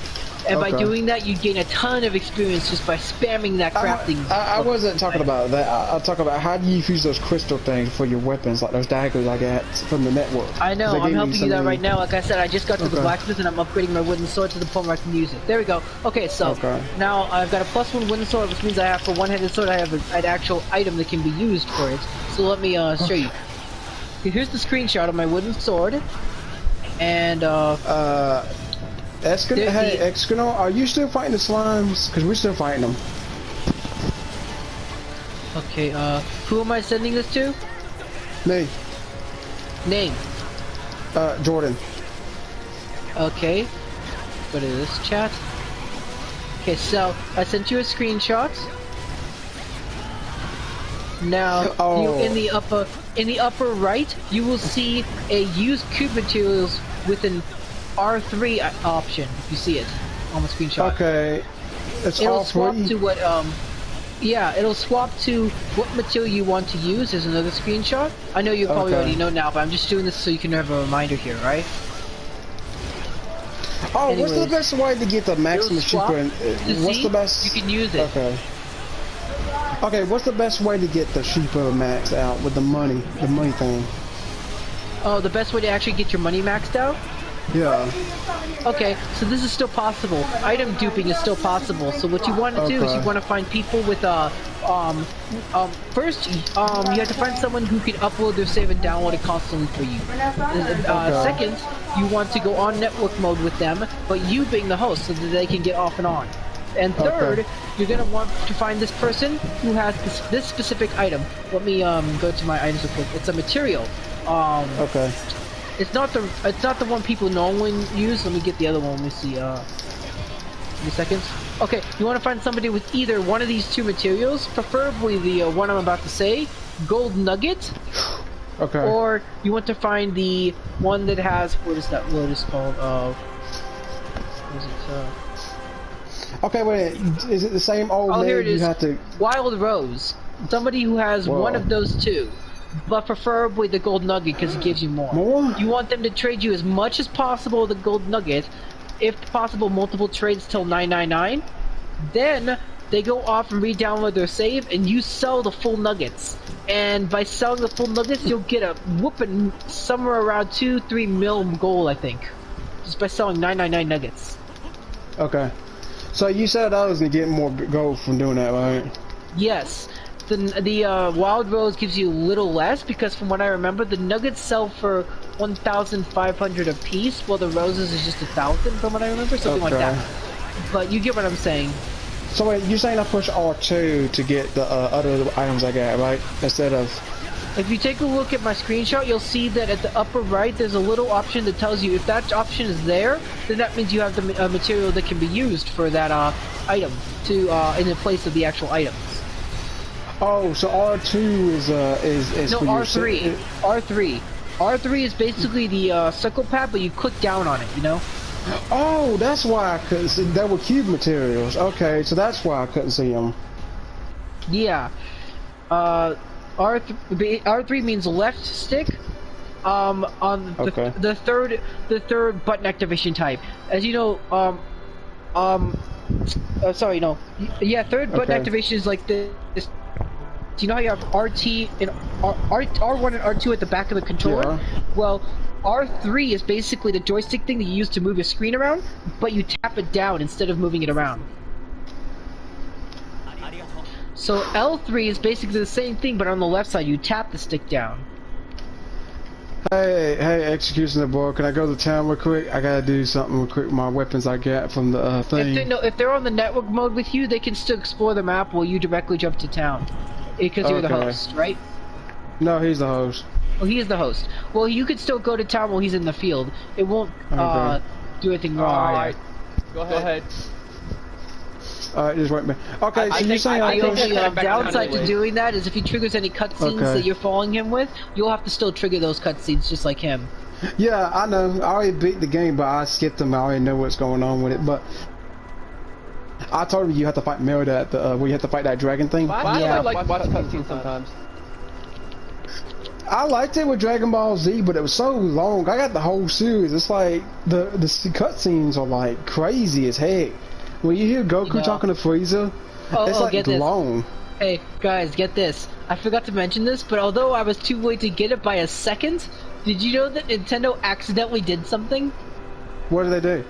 And by doing that, you gain a ton of experience just by spamming that crafting. I wasn't talking about that. I'll talk about how do you use those crystal things for your weapons, like those daggers I got from the network. I know, I'm helping you that right now. Like I said, I just got to the blacksmith and I'm upgrading my wooden sword to the point where I can use it. There we go. Okay, so now I've got a +1 wooden sword, which means I have, for one-handed sword, I have an actual item that can be used for it. So let me show you. Here's the screenshot of my wooden sword. And Escanor, are you still fighting the slimes? Because we're still fighting them. Okay, who am I sending this to? Me. Name? Jordan. Okay. Go to this chat. Okay, so I sent you a screenshot. Now, in the upper right, you will see a use cube materials with an R3 option, if you see it on the screenshot. Okay. It'll swap to what, yeah, it'll swap to what material you want to use. There's another screenshot. I know you probably already know now, but I'm just doing this so you can have a reminder here, right? Oh, anyways, what's the best way to get the maximum sheeper? What's the best? You can use it. Okay. Okay, what's the best way to get the sheeper maxed out with the money thing? Oh, the best way to actually get your money maxed out? Yeah. Okay, so this is still possible. Item duping is still possible. So what you want to do is you want to find people with first you have to find someone who can upload their save and download it constantly for you. Second, you want to go on network mode with them, but you being the host so that they can get off and on. And third, you're gonna want to find this person who has this specific item. Let me go to my items real quick. It's a material. It's not the one people normally use. Let me get the other one. Let me see. Give me seconds. Okay, you want to find somebody with either one of these two materials, preferably the one I'm about to say, gold nugget. Okay. Or you want to find the one that has, what is that word is called? What is it? Okay, wait. Is it the same old? Oh, here it is. You have to... Wild Rose. Somebody who has one of those two. But preferably the gold nugget because it gives you more. You want them to trade you as much as possible the gold nugget, if possible multiple trades till 999. Then they go off and re-download their save and you sell the full nuggets. And by selling the full nuggets you'll get a whooping somewhere around 2-3 mil gold, I think. Just by selling 999 nuggets. Okay. So you said I was gonna get more gold from doing that, right? Yes. The Wild Rose gives you a little less because from what I remember the nuggets sell for 1,500 a piece while the roses is just 1,000 from what I remember, something like that. But you get what I'm saying. So wait, you're saying I push R2 to get the other items I got, right? Instead of... If you take a look at my screenshot, you'll see that at the upper right there's a little option that tells you if that option is there, then that means you have the material that can be used for that item to in the place of the actual items. Oh, so R2 is no, for R3. R3 is basically the circle pad, but you click down on it, you know? Oh, that's why I couldn't see. They were cube materials. Okay, so that's why I couldn't see them. Yeah. R3 means left stick. On the third button activation type. As you know, sorry, no. Yeah, third button activation is like this. Do you know how you have RT and R1 and R2 at the back of the controller? Yeah. Well, R3 is basically the joystick thing that you use to move your screen around, but you tap it down instead of moving it around. So L3 is basically the same thing, but on the left side you tap the stick down. Hey, Executioner boy, can I go to town real quick? I gotta do something real quick with my weapons I got from the thing. If they're on the network mode with you, they can still explore the map while you directly jump to town. Because you're the host, right? No, he's the host. Oh, he is the host. Well, you could still go to town while he's in the field. It won't do anything wrong. Alright, go ahead. Alright, just wait a minute. Okay, so you're saying the only downside to doing that is if he triggers any cutscenes that you're following him with, you'll have to still trigger those cutscenes just like him. Yeah, I know. I already beat the game, but I skipped them. I already know what's going on with it. But I told him you have to fight Merida at the where you have to fight that dragon thing. I Yeah. like watch cutscenes sometimes. I liked it with Dragon Ball Z, but it was so long. I got the whole series. It's like the cutscenes are like crazy as heck. When you hear Goku talking to Frieza, it's like get this. long. Hey, guys, get this. I forgot to mention this, but although I was too late to get it by a second, did you know that Nintendo accidentally did something? What did they do?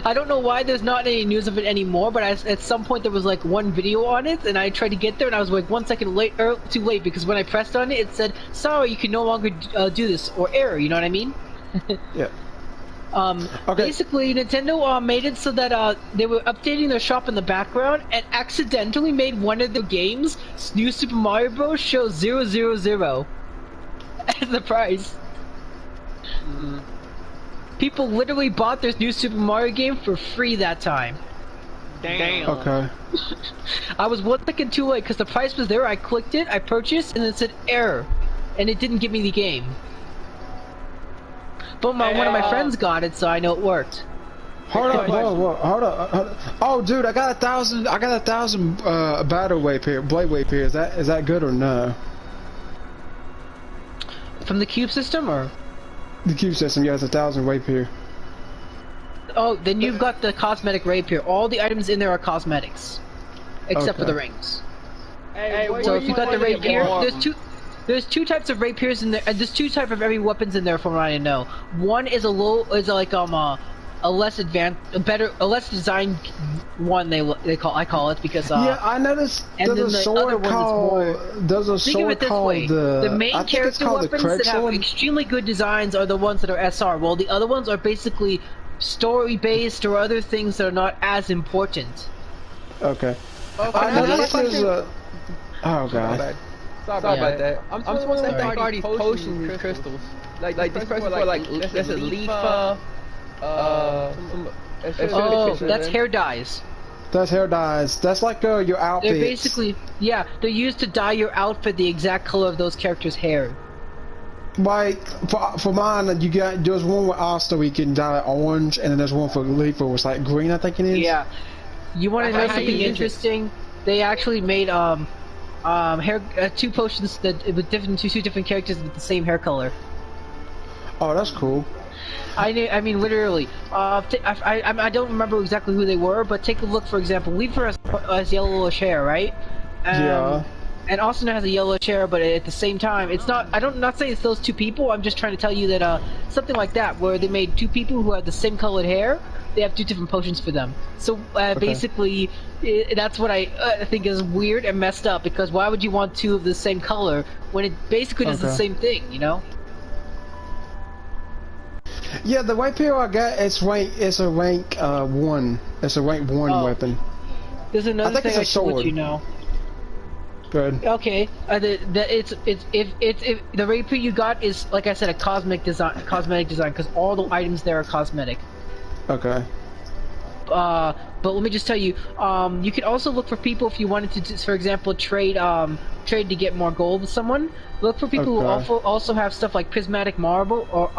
I don't know why there's not any news of it anymore, but at some point there was like one video on it, and I tried to get there, and I was like 1 second late, too late, because when I pressed on it, it said, "Sorry, you can no longer do this," or error. You know what I mean? Yeah. Okay. Basically, Nintendo made it so that they were updating their shop in the background, and accidentally made one of the games, New Super Mario Bros. Show 000 as the price. People literally bought this New Super Mario game for free that time. Damn. Okay. I was 1 second too late because the price was there. I clicked it, I purchased, and it said error, and it didn't give me the game. But one of my friends got it, so I know it worked. Hold up. Oh, dude, I got 1,000. I got 1,000 battle wave here, blade wave here. Is that good or no? From the cube system, or? The cube system, yeah, it's 1,000 wave here. Oh, then you've got the cosmetic rapier. All the items in there are cosmetics, except for Okay. the rings. Hey, So if you got the rapier, more? there's two types of rapiers in there, and there's two types of every weapons in there from what I know. One is a less advanced, a less designed one. I call it because Yeah, I noticed and there's then a the sword other one is more- called. There's a think of sword it this called way: the main I think it's character called the weapons Craig that have sword. extremely good designs are the ones that are SR, while the other ones are basically story-based or other things that are not as important. Okay. Okay, I now noticed that's there's a. Oh god. Sorry about that. I'm supposed to think all these potions and crystals. Like this person for like this is Leafa. Oh, that's hair dyes. That's hair dyes. That's like your outfit. They're basically, yeah, they're used to dye your outfit the exact color of those characters' hair. Like for mine, there's one with Asta where you can dye it orange, and then there's one for Leaf where it's like green, I think it is. Yeah. You want to know How you something use it? interesting? They actually made hair two potions that with two different characters with the same hair color. Oh, that's cool. I mean, literally. I don't remember exactly who they were, but take a look. For example, Weaver has yellowish hair, right? Yeah. And Austin has a yellowish hair, but at the same time, it's not. I'm not saying it's those two people. I'm just trying to tell you that something like that, where they made two people who have the same colored hair, they have two different potions for them. So basically, that's what I think is weird and messed up. Because why would you want two of the same color when it basically does the same thing? You know? Yeah, the white pair I got, it's a rank 1. It's a rank 1 weapon. There's another thing I should let you know. Good. Okay, if the rapier you got is, like I said, a cosmetic design, because all the items there are cosmetic. Okay. But let me just tell you, you could also look for people if you wanted to, for example, trade to get more gold with someone. Look for people who also have stuff like prismatic marble or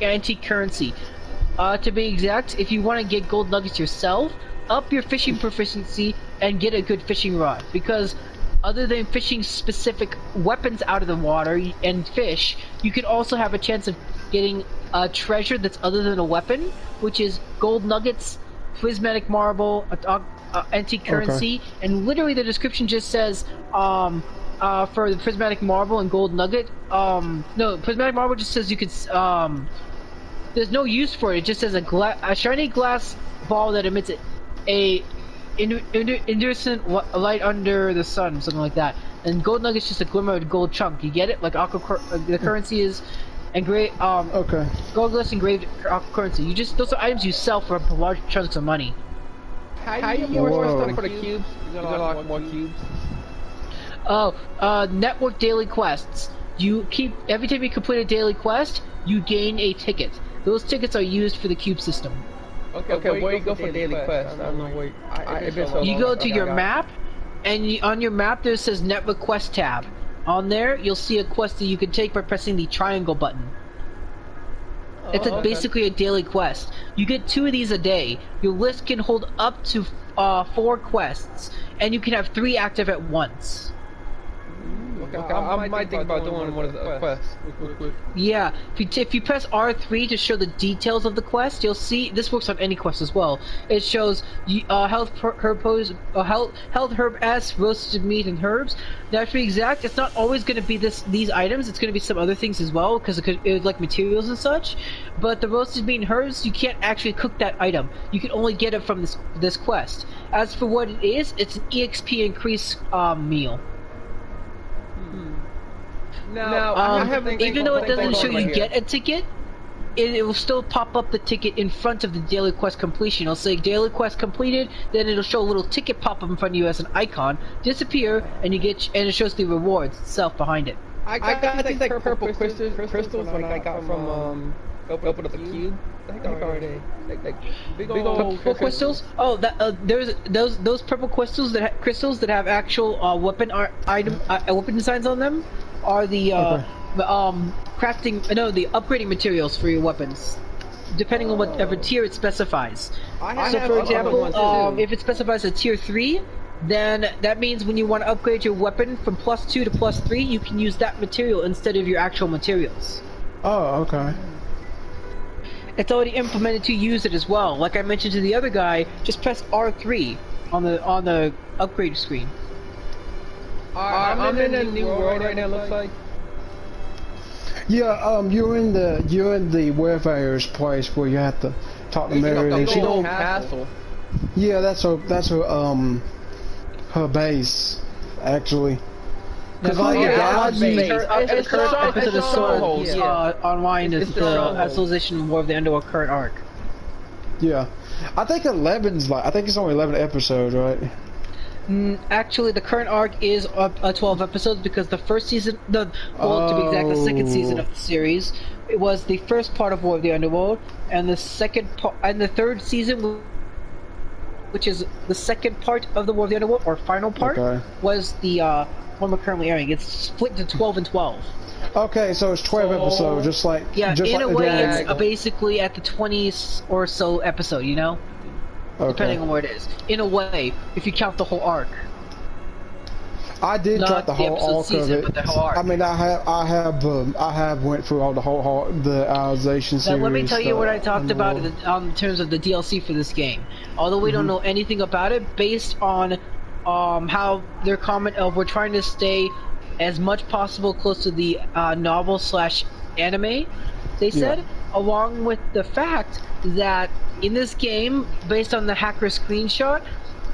antique currency. To be exact, if you want to get gold nuggets yourself, up your fishing proficiency and get a good fishing rod, because other than fishing specific weapons out of the water and fish, you could also have a chance of getting a treasure that's other than a weapon, which is gold nuggets, prismatic marble, antique currency, and literally the description just says, for the prismatic marble and gold nugget, no, prismatic marble just says you could, there's no use for it. It just says a shiny glass ball that emits a incandescent light under the sun, something like that. And gold nugget's just a glimmer of gold chunk. You get it? Like the currency is engraved. Gold glass engraved currency. Those are items you sell for large chunks of money. How you get more stuff for the cubes? You gotta unlock more cubes. Oh, network daily quests. Every time you complete a daily quest, you gain a ticket. Those tickets are used for the cube system. Okay, where you go for daily quests? I don't know where. You go to your map, and on your map there says network quest tab. On there, you'll see a quest that you can take by pressing the triangle button. It's okay. basically a daily quest. You get 2 of these a day. Your list can hold up to 4 quests, and you can have 3 active at once. Okay, I might think about doing one of the quests. Yeah, if you press R3 to show the details of the quest, you'll see this works on any quest as well. It shows health herb S, roasted meat and herbs. Now, to be exact, it's not always going to be these items. It's going to be some other things as well because it's like materials and such. But the roasted meat and herbs, you can't actually cook that item. You can only get it from this quest. As for what it is, it's an EXP increase meal. Now, even though it doesn't show you get a ticket, it will still pop up the ticket in front of the daily quest completion. It'll say daily quest completed, then it'll show a little ticket pop up in front of you as an icon, disappear, and it shows the rewards itself behind it. I got these like purple crystals when I got from open up the cube. What the heck are they? Like big old purple crystals? Oh, there's those purple crystals that have actual weapon weapon designs on them are the upgrading materials for your weapons, depending on whatever tier it specifies. So, for example, if it specifies a tier 3, then that means when you want to upgrade your weapon from +2 to +3, you can use that material instead of your actual materials. Oh, okay. It's already implemented to use it as well. Like I mentioned to the other guy, just press R3 on the upgrade screen. I'm in a new world right now. Looks like. Yeah, you're in the Wayfarer's place where you have to talk to Mary. And she don't. Castle. Yeah, that's her base, actually. Because all your gods opposite of Sword online is the Isolation War of the Underworld current arc. Yeah, I think it's only 11 episodes, right? Actually, the current arc is 12 episodes because the first season, to be exact, the second season of the series, it was the first part of War of the Underworld, and the third season, which is the second part of the War of the Underworld, or final part, was the one we're currently airing. It's split into 12 and 12. Okay, so it's 12 episodes, just like in a way, it's basically at the 20s or so episode, you know. Depending on where it is. In a way, if you count the whole arc. I did count the whole arc of it. But the whole arc. I mean, I have went through all the Alicization series. Now, let me tell you what I talked about in terms of the DLC for this game. Although we don't know anything about it, based on how their comment of we're trying to stay as much possible close to the novel/anime, they said, along with the fact that in this game, based on the hacker screenshot,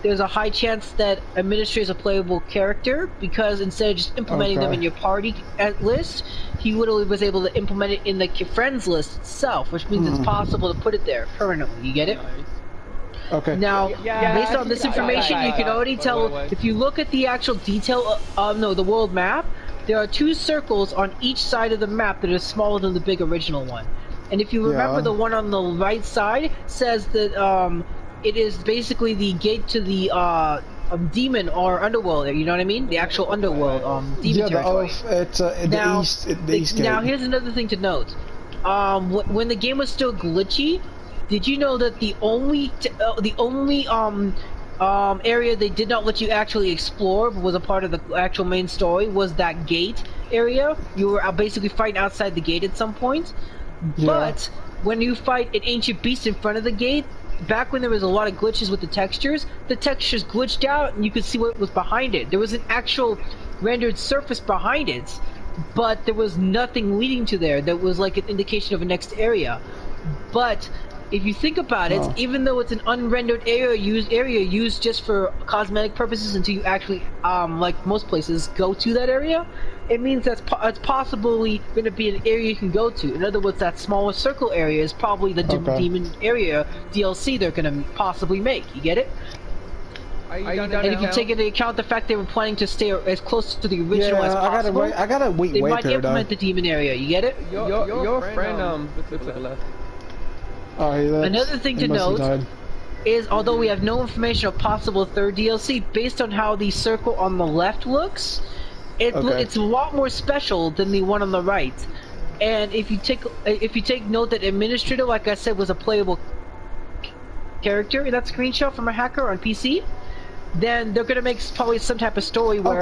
there's a high chance that Administrator is a playable character, because instead of just implementing them in your party list, he literally was able to implement it in the friends list itself, which means it's possible to put it there permanently. You get it? Okay. Now, based on this information, you can already tell, if you look at the actual detail of the world map, there are 2 circles on each side of the map that are smaller than the big original one. And if you remember, the one on the right side says that it is basically the gate to the demon or underworld. You know what I mean? The actual underworld, demon territory. It's the east gate. Now, here's another thing to note. When the game was still glitchy, did you know that the only area they did not let you actually explore, but was a part of the actual main story, was that gate area? You were basically fighting outside the gate at some point. But when you fight an ancient beast in front of the gate, back when there was a lot of glitches with the textures glitched out and you could see what was behind it. There was an actual rendered surface behind it, but there was nothing leading to there that was like an indication of a next area. But if you think about it, even though it's an unrendered area used just for cosmetic purposes until you actually, like most places, go to that area, it means it's possibly going to be an area you can go to. In other words, that smaller circle area is probably the demon area DLC they're going to possibly make. You get it? And if you take into account the fact they were planning to stay as close to the original as possible, I gotta wait they might implement the demon area. You get it? Your friend looks like a left. Oh, another thing to note is, although we have no information of possible third DLC, based on how the circle on the left looks, it's a lot more special than the one on the right. And if you take note that administrator, like I said, was a playable character in that screenshot from a hacker on PC, then they're gonna make probably some type of story where,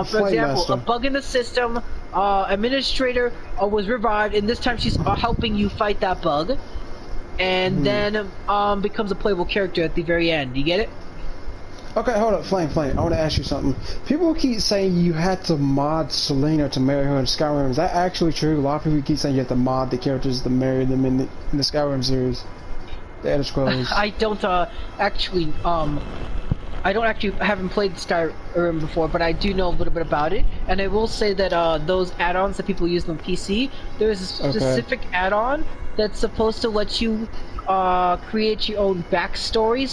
for example, a bug in the system, administrator was revived, and this time she's helping you fight that bug, and then becomes a playable character at the very end. You get it? Okay, hold up, Flame. I want to ask you something. People keep saying you had to mod Selena to marry her in Skyrim. Is that actually true? A lot of people keep saying you have to mod the characters to marry them in the Skyrim series. The Elder Scrolls. I don't actually haven't played Skyrim before, but I do know a little bit about it. And I will say that those add-ons that people use on PC, there's a specific add-on that's supposed to let you create your own backstory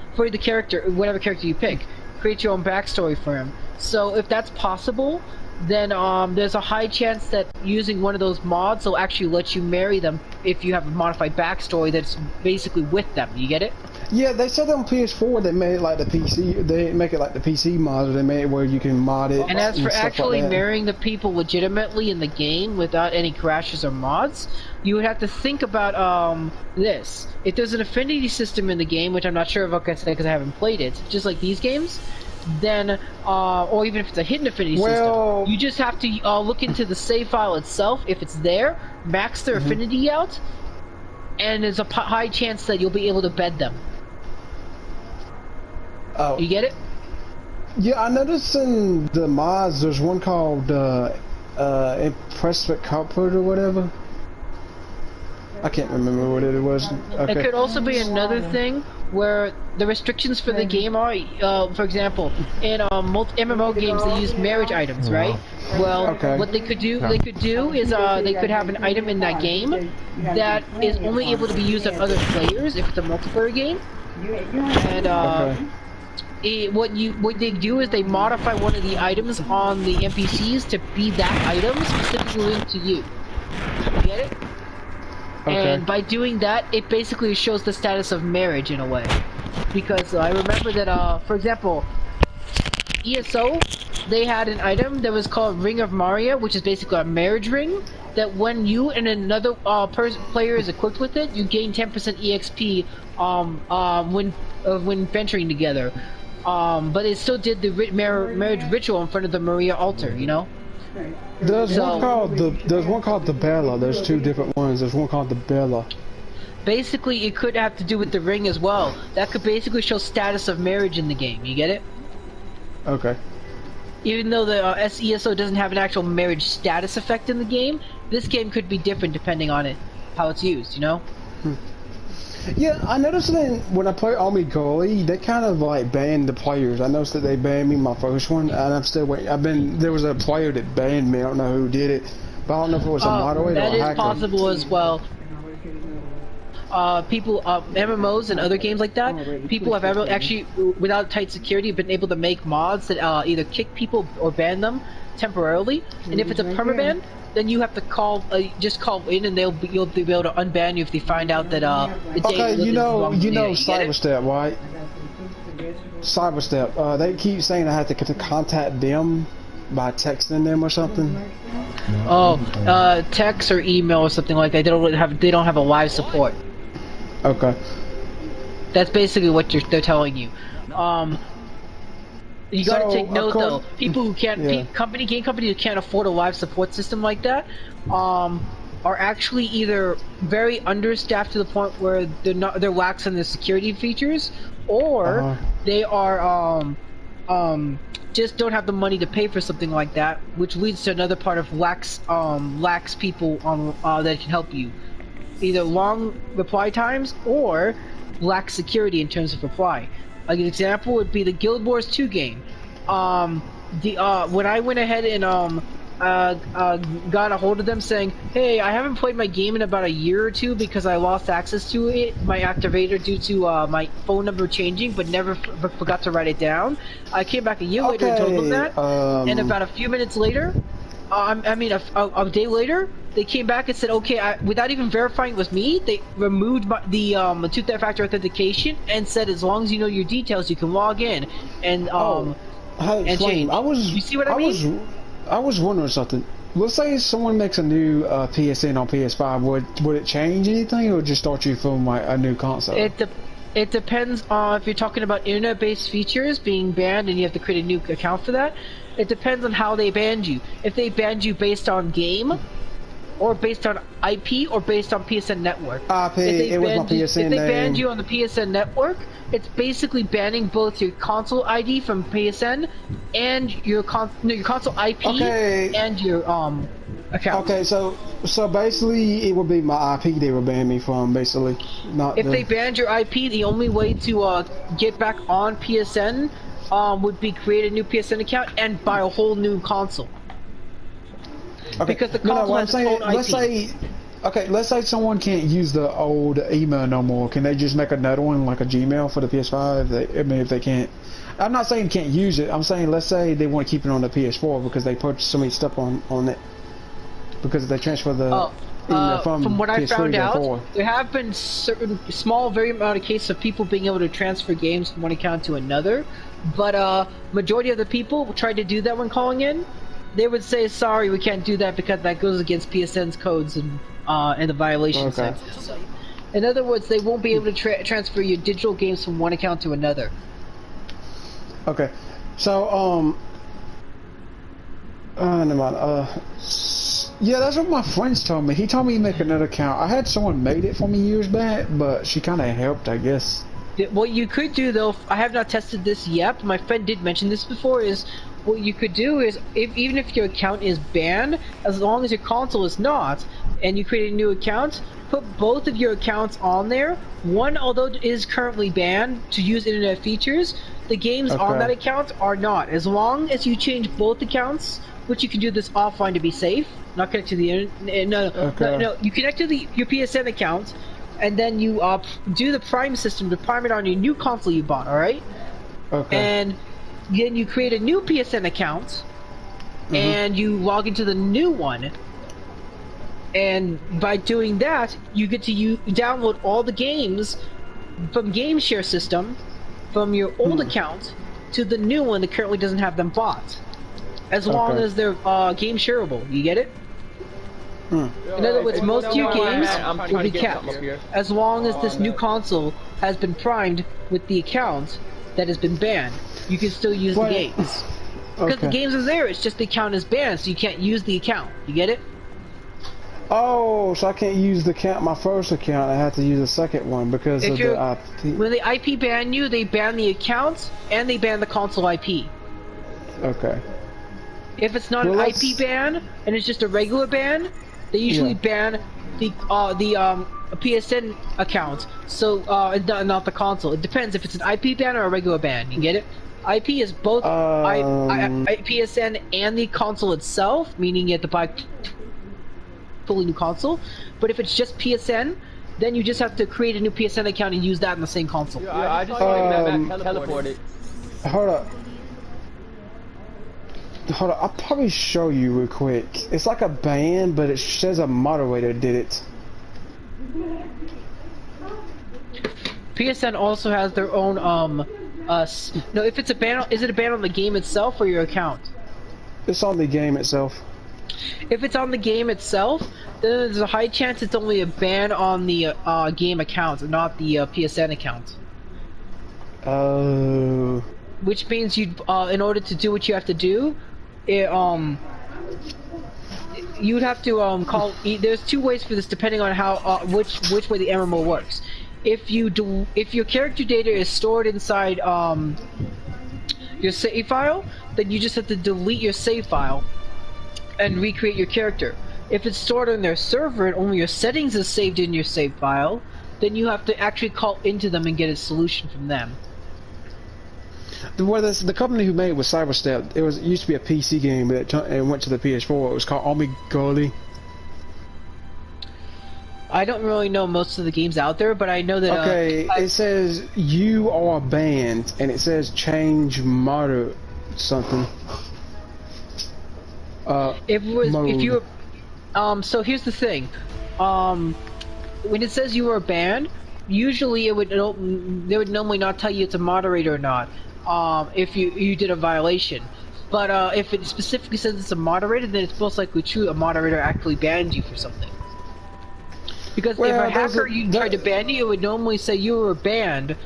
/ for the character, whatever character you pick, create your own backstory for him. So if that's possible, then there's a high chance that using one of those mods will actually let you marry them if you have a modified backstory that's basically with them. You get it? Yeah, they said on PS4 they made it like the PC. They make it like the PC mod, or they made it where you can mod it. And as for actually like marrying the people legitimately in the game without any crashes or mods, you would have to think about this. If there's an affinity system in the game, which I'm not sure of, like I said, because I haven't played it, just like these games, then or even if it's a hidden affinity system, you just have to look into the save file itself. If it's there, max their affinity out, and there's a high chance that you'll be able to bed them. Oh. You get it? Yeah, I noticed in the mods there's one called Impressive Comfort or whatever. I can't remember what it was. Okay. It could also be another thing where the restrictions for the game are, for example, in MMO games they use marriage items, right? Well, what they could do is they could have an item in that game that is only able to be used on other players if it's a multiplayer game, and what they do is they modify one of the items on the NPCs to be that item specifically linked to you. You get it? And by doing that, it basically shows the status of marriage in a way. Because I remember that, for example, ESO, they had an item that was called Ring of Maria, which is basically a marriage ring, that when you and another player is equipped with it, you gain 10% EXP when venturing together. But it still did the marriage ritual in front of the Maria altar, you know? There's one called the Bella. There's two different ones. There's one called the Bella. Basically, it could have to do with the ring as well. That could basically show status of marriage in the game. You get it? Okay. Even though the ESO doesn't have an actual marriage status effect in the game, this game could be different depending on it, how it's used. You know? Yeah, I noticed that when I play Omigoli, they kind of like banned the players. I noticed that they banned me my first one, and I'm still waiting. There was a player that banned me. I don't know who did it, but I don't know if it was a moderator or a hacker. That is possible as well. MMOs and other games like that, people have actually, without tight security, been able to make mods that either kick people or ban them temporarily. And if it's a permaban, then you have to just call in, and you'll be able to unban you if they find out that the data you know Cyberstep, right? Cyberstep. They keep saying I have to contact them by texting them or something. Oh, text or email or something like that. They don't have a live support. Okay. That's basically what they're telling you. You gotta take note though. People who can't, game companies who can't afford a live support system like that, are actually either very understaffed to the point where they're lax in the security features, or they are just don't have the money to pay for something like that, which leads to another part of lax people that can help you. Either long reply times or lax security in terms of reply. Like an example would be the Guild Wars 2 game. When I went ahead and got a hold of them saying, hey, I haven't played my game in about a year or two because I lost access to it, my activator, due to my phone number changing, but never forgot to write it down. I came back a year later and told them that, and about a few minutes later, a day later, they came back and said, okay, without even verifying it was me, they removed the two-factor authentication and said, as long as you know your details, you can log in and change. You see what I mean? I was wondering something. let's say someone makes a new PSN on PS5, would it change anything, or just start you from like a new console? It depends on if you're talking about internet-based features being banned and you have to create a new account for that. It depends on how they banned you. If they banned you based on game, or based on IP, or based on PSN network. IP, it was my PSN name. If they banned you on the PSN network, it's basically banning both your console ID from PSN and your console IP and your account. Okay, so basically it would be my IP they would ban me from, basically. Not if they banned your IP, the only way to get back on PSN would be create a new PSN account and buy a whole new console. Okay. Because the console has its own IP. Let's say someone can't use the old email no more. Can they just make another one, like a Gmail for the PS5? If they can't. I'm not saying can't use it. I'm saying let's say they want to keep it on the PS4 because they purchased so many stuff on it. Because they transfer the from what I found out, 4. there have been certain small, very amount of cases of people being able to transfer games from one account to another, but majority of the people tried to do that when calling in. They would say, "Sorry, we can't do that because that goes against PSN's codes and the violation sites." So, in other words, they won't be able to transfer your digital games from one account to another. Okay, so never mind. Yeah, that's what my friends told me. He told me to make another account. I had someone made it for me years back, but she kind of helped, I guess. What you could do, though, I have not tested this yet, but my friend did mention this before, is what you could do is, even if your account is banned, as long as your console is not, and you create a new account, put both of your accounts on there. One, although it is currently banned to use internet features, the games on that account are not. As long as you change both accounts, which you can do this offline to be safe, not connect to the internet. No. You connect to your PSN account, and then you do the Prime system to prime it on your new console you bought. All right. Okay. And then you create a new PSN account, and you log into the new one. And by doing that, you get to download all the games from GameShare system from your old account to the new one that currently doesn't have them bought. As long as they're game shareable, you get it? In other words, most of your games will be kept, as long as this new console has been primed with the account that has been banned. You can still use the games. Because the games are there, it's just the account is banned, so you can't use the account. You get it? Oh, so I can't use my first account, I have to use the second one because of the IP. When the IP ban you, they ban the account, and they ban the console IP. Okay. If it's not an IP ban, and it's just a regular ban, they usually ban the PSN account, so not the console. It depends if it's an IP ban or a regular ban. You get it? IP is both PSN and the console itself, meaning you have to buy a fully new console. But if it's just PSN, then you just have to create a new PSN account and use that in the same console. Yeah, I just teleported. Hold up. I'll probably show you real quick. It's like a ban, but it says a moderator did it. PSN also has their own no, if it's a ban, is it a ban on the game itself or your account? It's on the game itself. If it's on the game itself, then there's a high chance it's only a ban on the game account, not the PSN account. Oh. Which means you, in order to do what you have to do, you'd have to call. There's two ways for this, depending on how which way the MMO works. If your character data is stored inside your save file, then you just have to delete your save file and recreate your character. If it's stored on their server and only your settings is saved in your save file, then you have to actually call into them and get a solution from them. The company who made it was Cyberstep. It used to be a PC game, but it went to the PS4. It was called Omigoli. I don't really know most of the games out there, but I know that. Okay, it says you are banned, and it says change mode something. So here's the thing. When it says you are banned, usually they would normally not tell you it's a moderator or not. If you did a violation. But if it specifically says it's a moderator, then it's most likely true a moderator actually banned you for something. Because if a hacker tried to ban you, it would normally say you were banned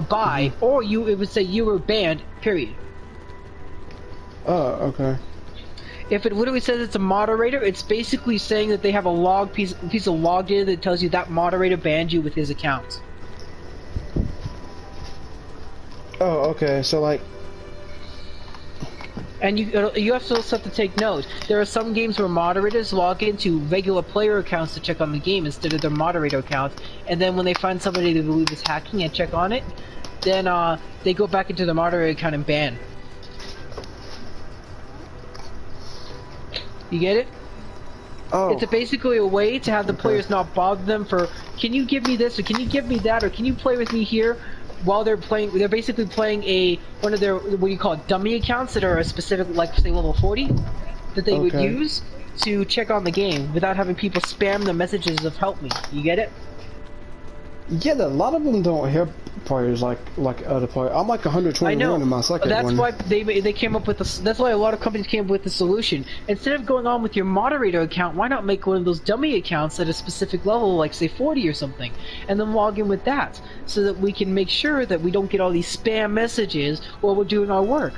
by, or it would say you were banned, period. Oh, okay. If it literally says it's a moderator, it's basically saying that they have a piece of log data that tells you that moderator banned you with his account. Oh, okay. So like, and you also have to take note. There are some games where moderators log into regular player accounts to check on the game instead of their moderator account, and then when they find somebody they believe is hacking and check on it, then they go back into the moderator account and ban. You get it? oh, It's basically a way to have the players not bother them for, can you give me this, or can you give me that, or can you play with me here? While they're playing, they're basically playing one of their, what do you call it, dummy accounts that are a specific, like say level 40, that they would use to check on the game without having people spam the messages of help me. You get it? yeah, a lot of them don't help players like other players. I'm like 121 in my second that's one. why they came up with this. That's why a lot of companies came up with the solution. Instead of going on with your moderator account, why not make one of those dummy accounts at a specific level, like say 40 or something, and then log in with that, so that we can make sure that we don't get all these spam messages while we're doing our work.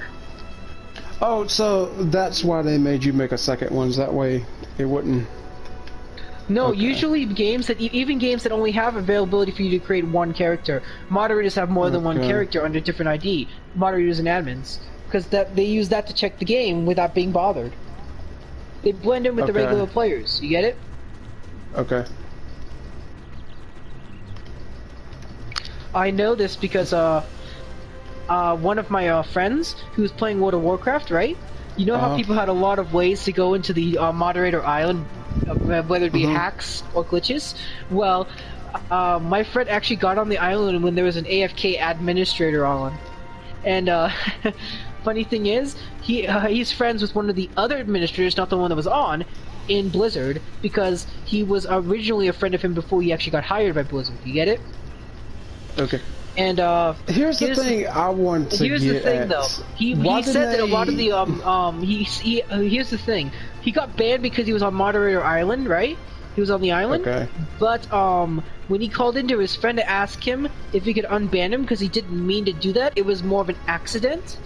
Oh, so that's why they made you make a second one. That way it wouldn't. No, Okay. usually games that even games that only have availability for you to create one character, moderators have more than one character under different ID, moderators and admins, because they use that to check the game without being bothered. They blend in with the regular players. You get it? Okay. I know this because one of my friends who's playing World of Warcraft, right? You know how people had a lot of ways to go into the moderator island, whether it be hacks or glitches? Well, my friend actually got on the island when there was an AFK administrator on. And funny thing is, he's friends with one of the other administrators, not the one that was on, in Blizzard, because he was originally a friend of him before he actually got hired by Blizzard. You get it? Okay. And here's the thing I want to here's get the thing at. though. He said that a lot of the here's the thing. He got banned because he was on Moderator Island, right? He was on the island. Okay. But when he called into his friend to ask him if he could unban him because he didn't mean to do that, it was more of an accident.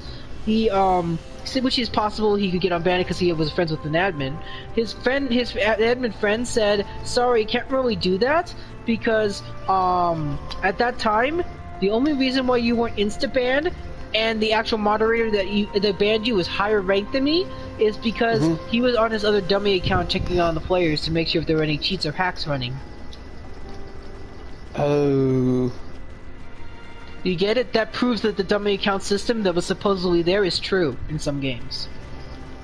He said, which is possible he could get unbanned because he was friends with an admin. His admin friend said, "Sorry, can't really do that because at that time." The only reason why you weren't insta-banned and the actual moderator that banned you was higher ranked than me is because he was on his other dummy account checking on the players to make sure if there were any cheats or hacks running. Oh. You get it? That proves that the dummy account system that was supposedly there is true in some games.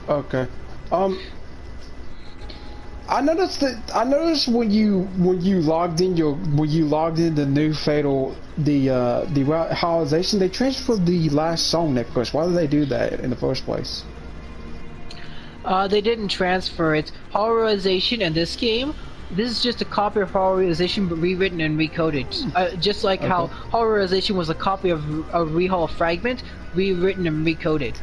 Okay. I noticed when you logged in the new Fatal the Holorization, they transferred the last song necklace. Why did they do that in the first place? They didn't transfer it. Holorization in this game, this is just a copy of Holorization but rewritten and recoded. Just like how Holorization was a copy of a Rehol Fragment, rewritten and recoded.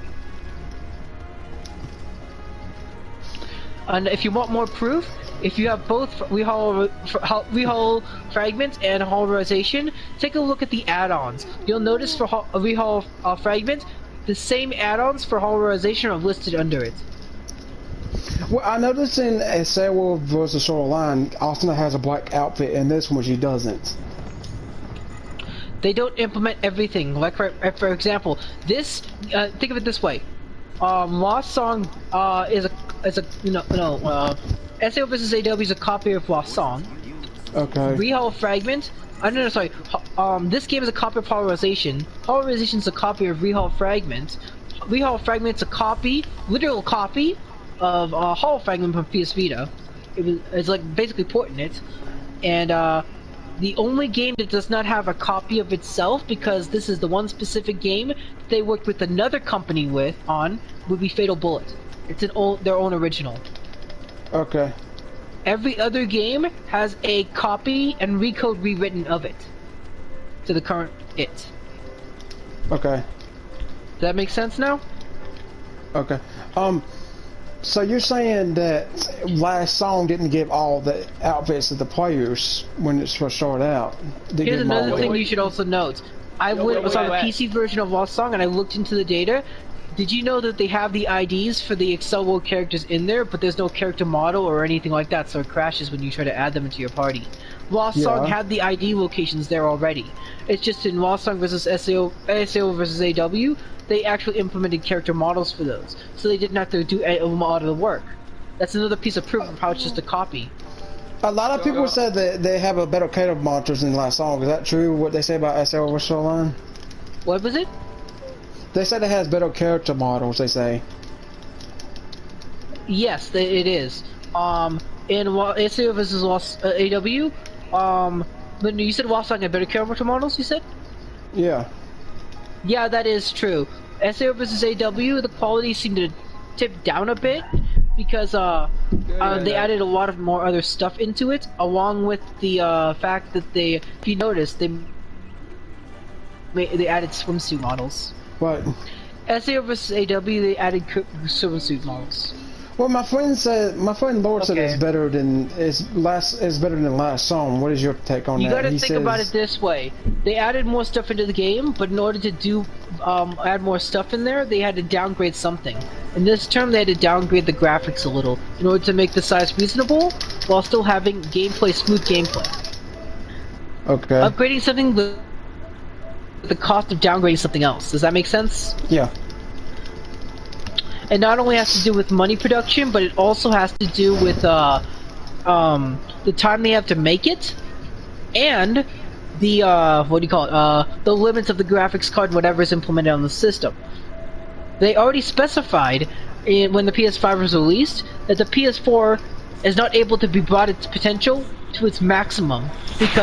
And if you want more proof, if you have both Rehol Fragment and Holorization, take a look at the add-ons. You'll notice for Rehol Fragment, the same add-ons for Holorization are listed under it. Well, I noticed in Sailworld vs. Shoreline, Austin has a black outfit, and this one she doesn't. They don't implement everything. Like for example, this. Think of it this way: Lost Song is a SAO vs. AW is a copy of Lost Song. Okay. Rehol Fragment. No, sorry. This game is a copy of Holorization. Holorization is a copy of Rehol Fragment. Rehol Fragment's a copy, literal copy, of Holo Fragment from PS Vita. It's like basically porting it, and the only game that does not have a copy of itself, because this is the one specific game that they worked with another company would be Fatal Bullet. It's their own original. Okay. Every other game has a copy and recode rewritten of it to the current it. Okay. Does that make sense now? Okay. So you're saying that last song didn't give all the outfits to the players when it first started out? Here's another thing you should also note. I was on the PC version of Lost Song and I looked into the data. Did you know that they have the IDs for the Excel World characters in there, but there's no character model or anything like that, so it crashes when you try to add them into your party? Lost Song had the ID locations there already. It's just in Lost Song versus SAO versus AW, they actually implemented character models for those, so they didn't have to do a lot of the work. That's another piece of proof of how it's just a copy. A lot of people said that they have a better character monsters in the last song. Is that true? What they say about SAO versus Online? What was it? They said it has better character models. They say. Yes, it is. In SAO versus Lost AW, but you said Lost Song had better character models. You said? Yeah. Yeah, that is true. SAO versus AW, the quality seemed to tip down a bit because they added a lot of more other stuff into it, along with the fact that if you notice, they added swimsuit models. What? SAO versus AW, they added swimsuit models. Well, my friend Lord said it's better than better than last song. What is your take on that? You gotta think about it this way: they added more stuff into the game, but in order to add more stuff in there, they had to downgrade something. In this term, they had to downgrade the graphics a little in order to make the size reasonable, while still having smooth gameplay. Okay. Upgrading something with the cost of downgrading something else. Does that make sense? Yeah. It not only has to do with money production, but it also has to do with the time they have to make it, and the the limits of the graphics card, whatever is implemented on the system. They already specified when the PS5 was released that the PS4 is not able to be brought its potential to its maximum because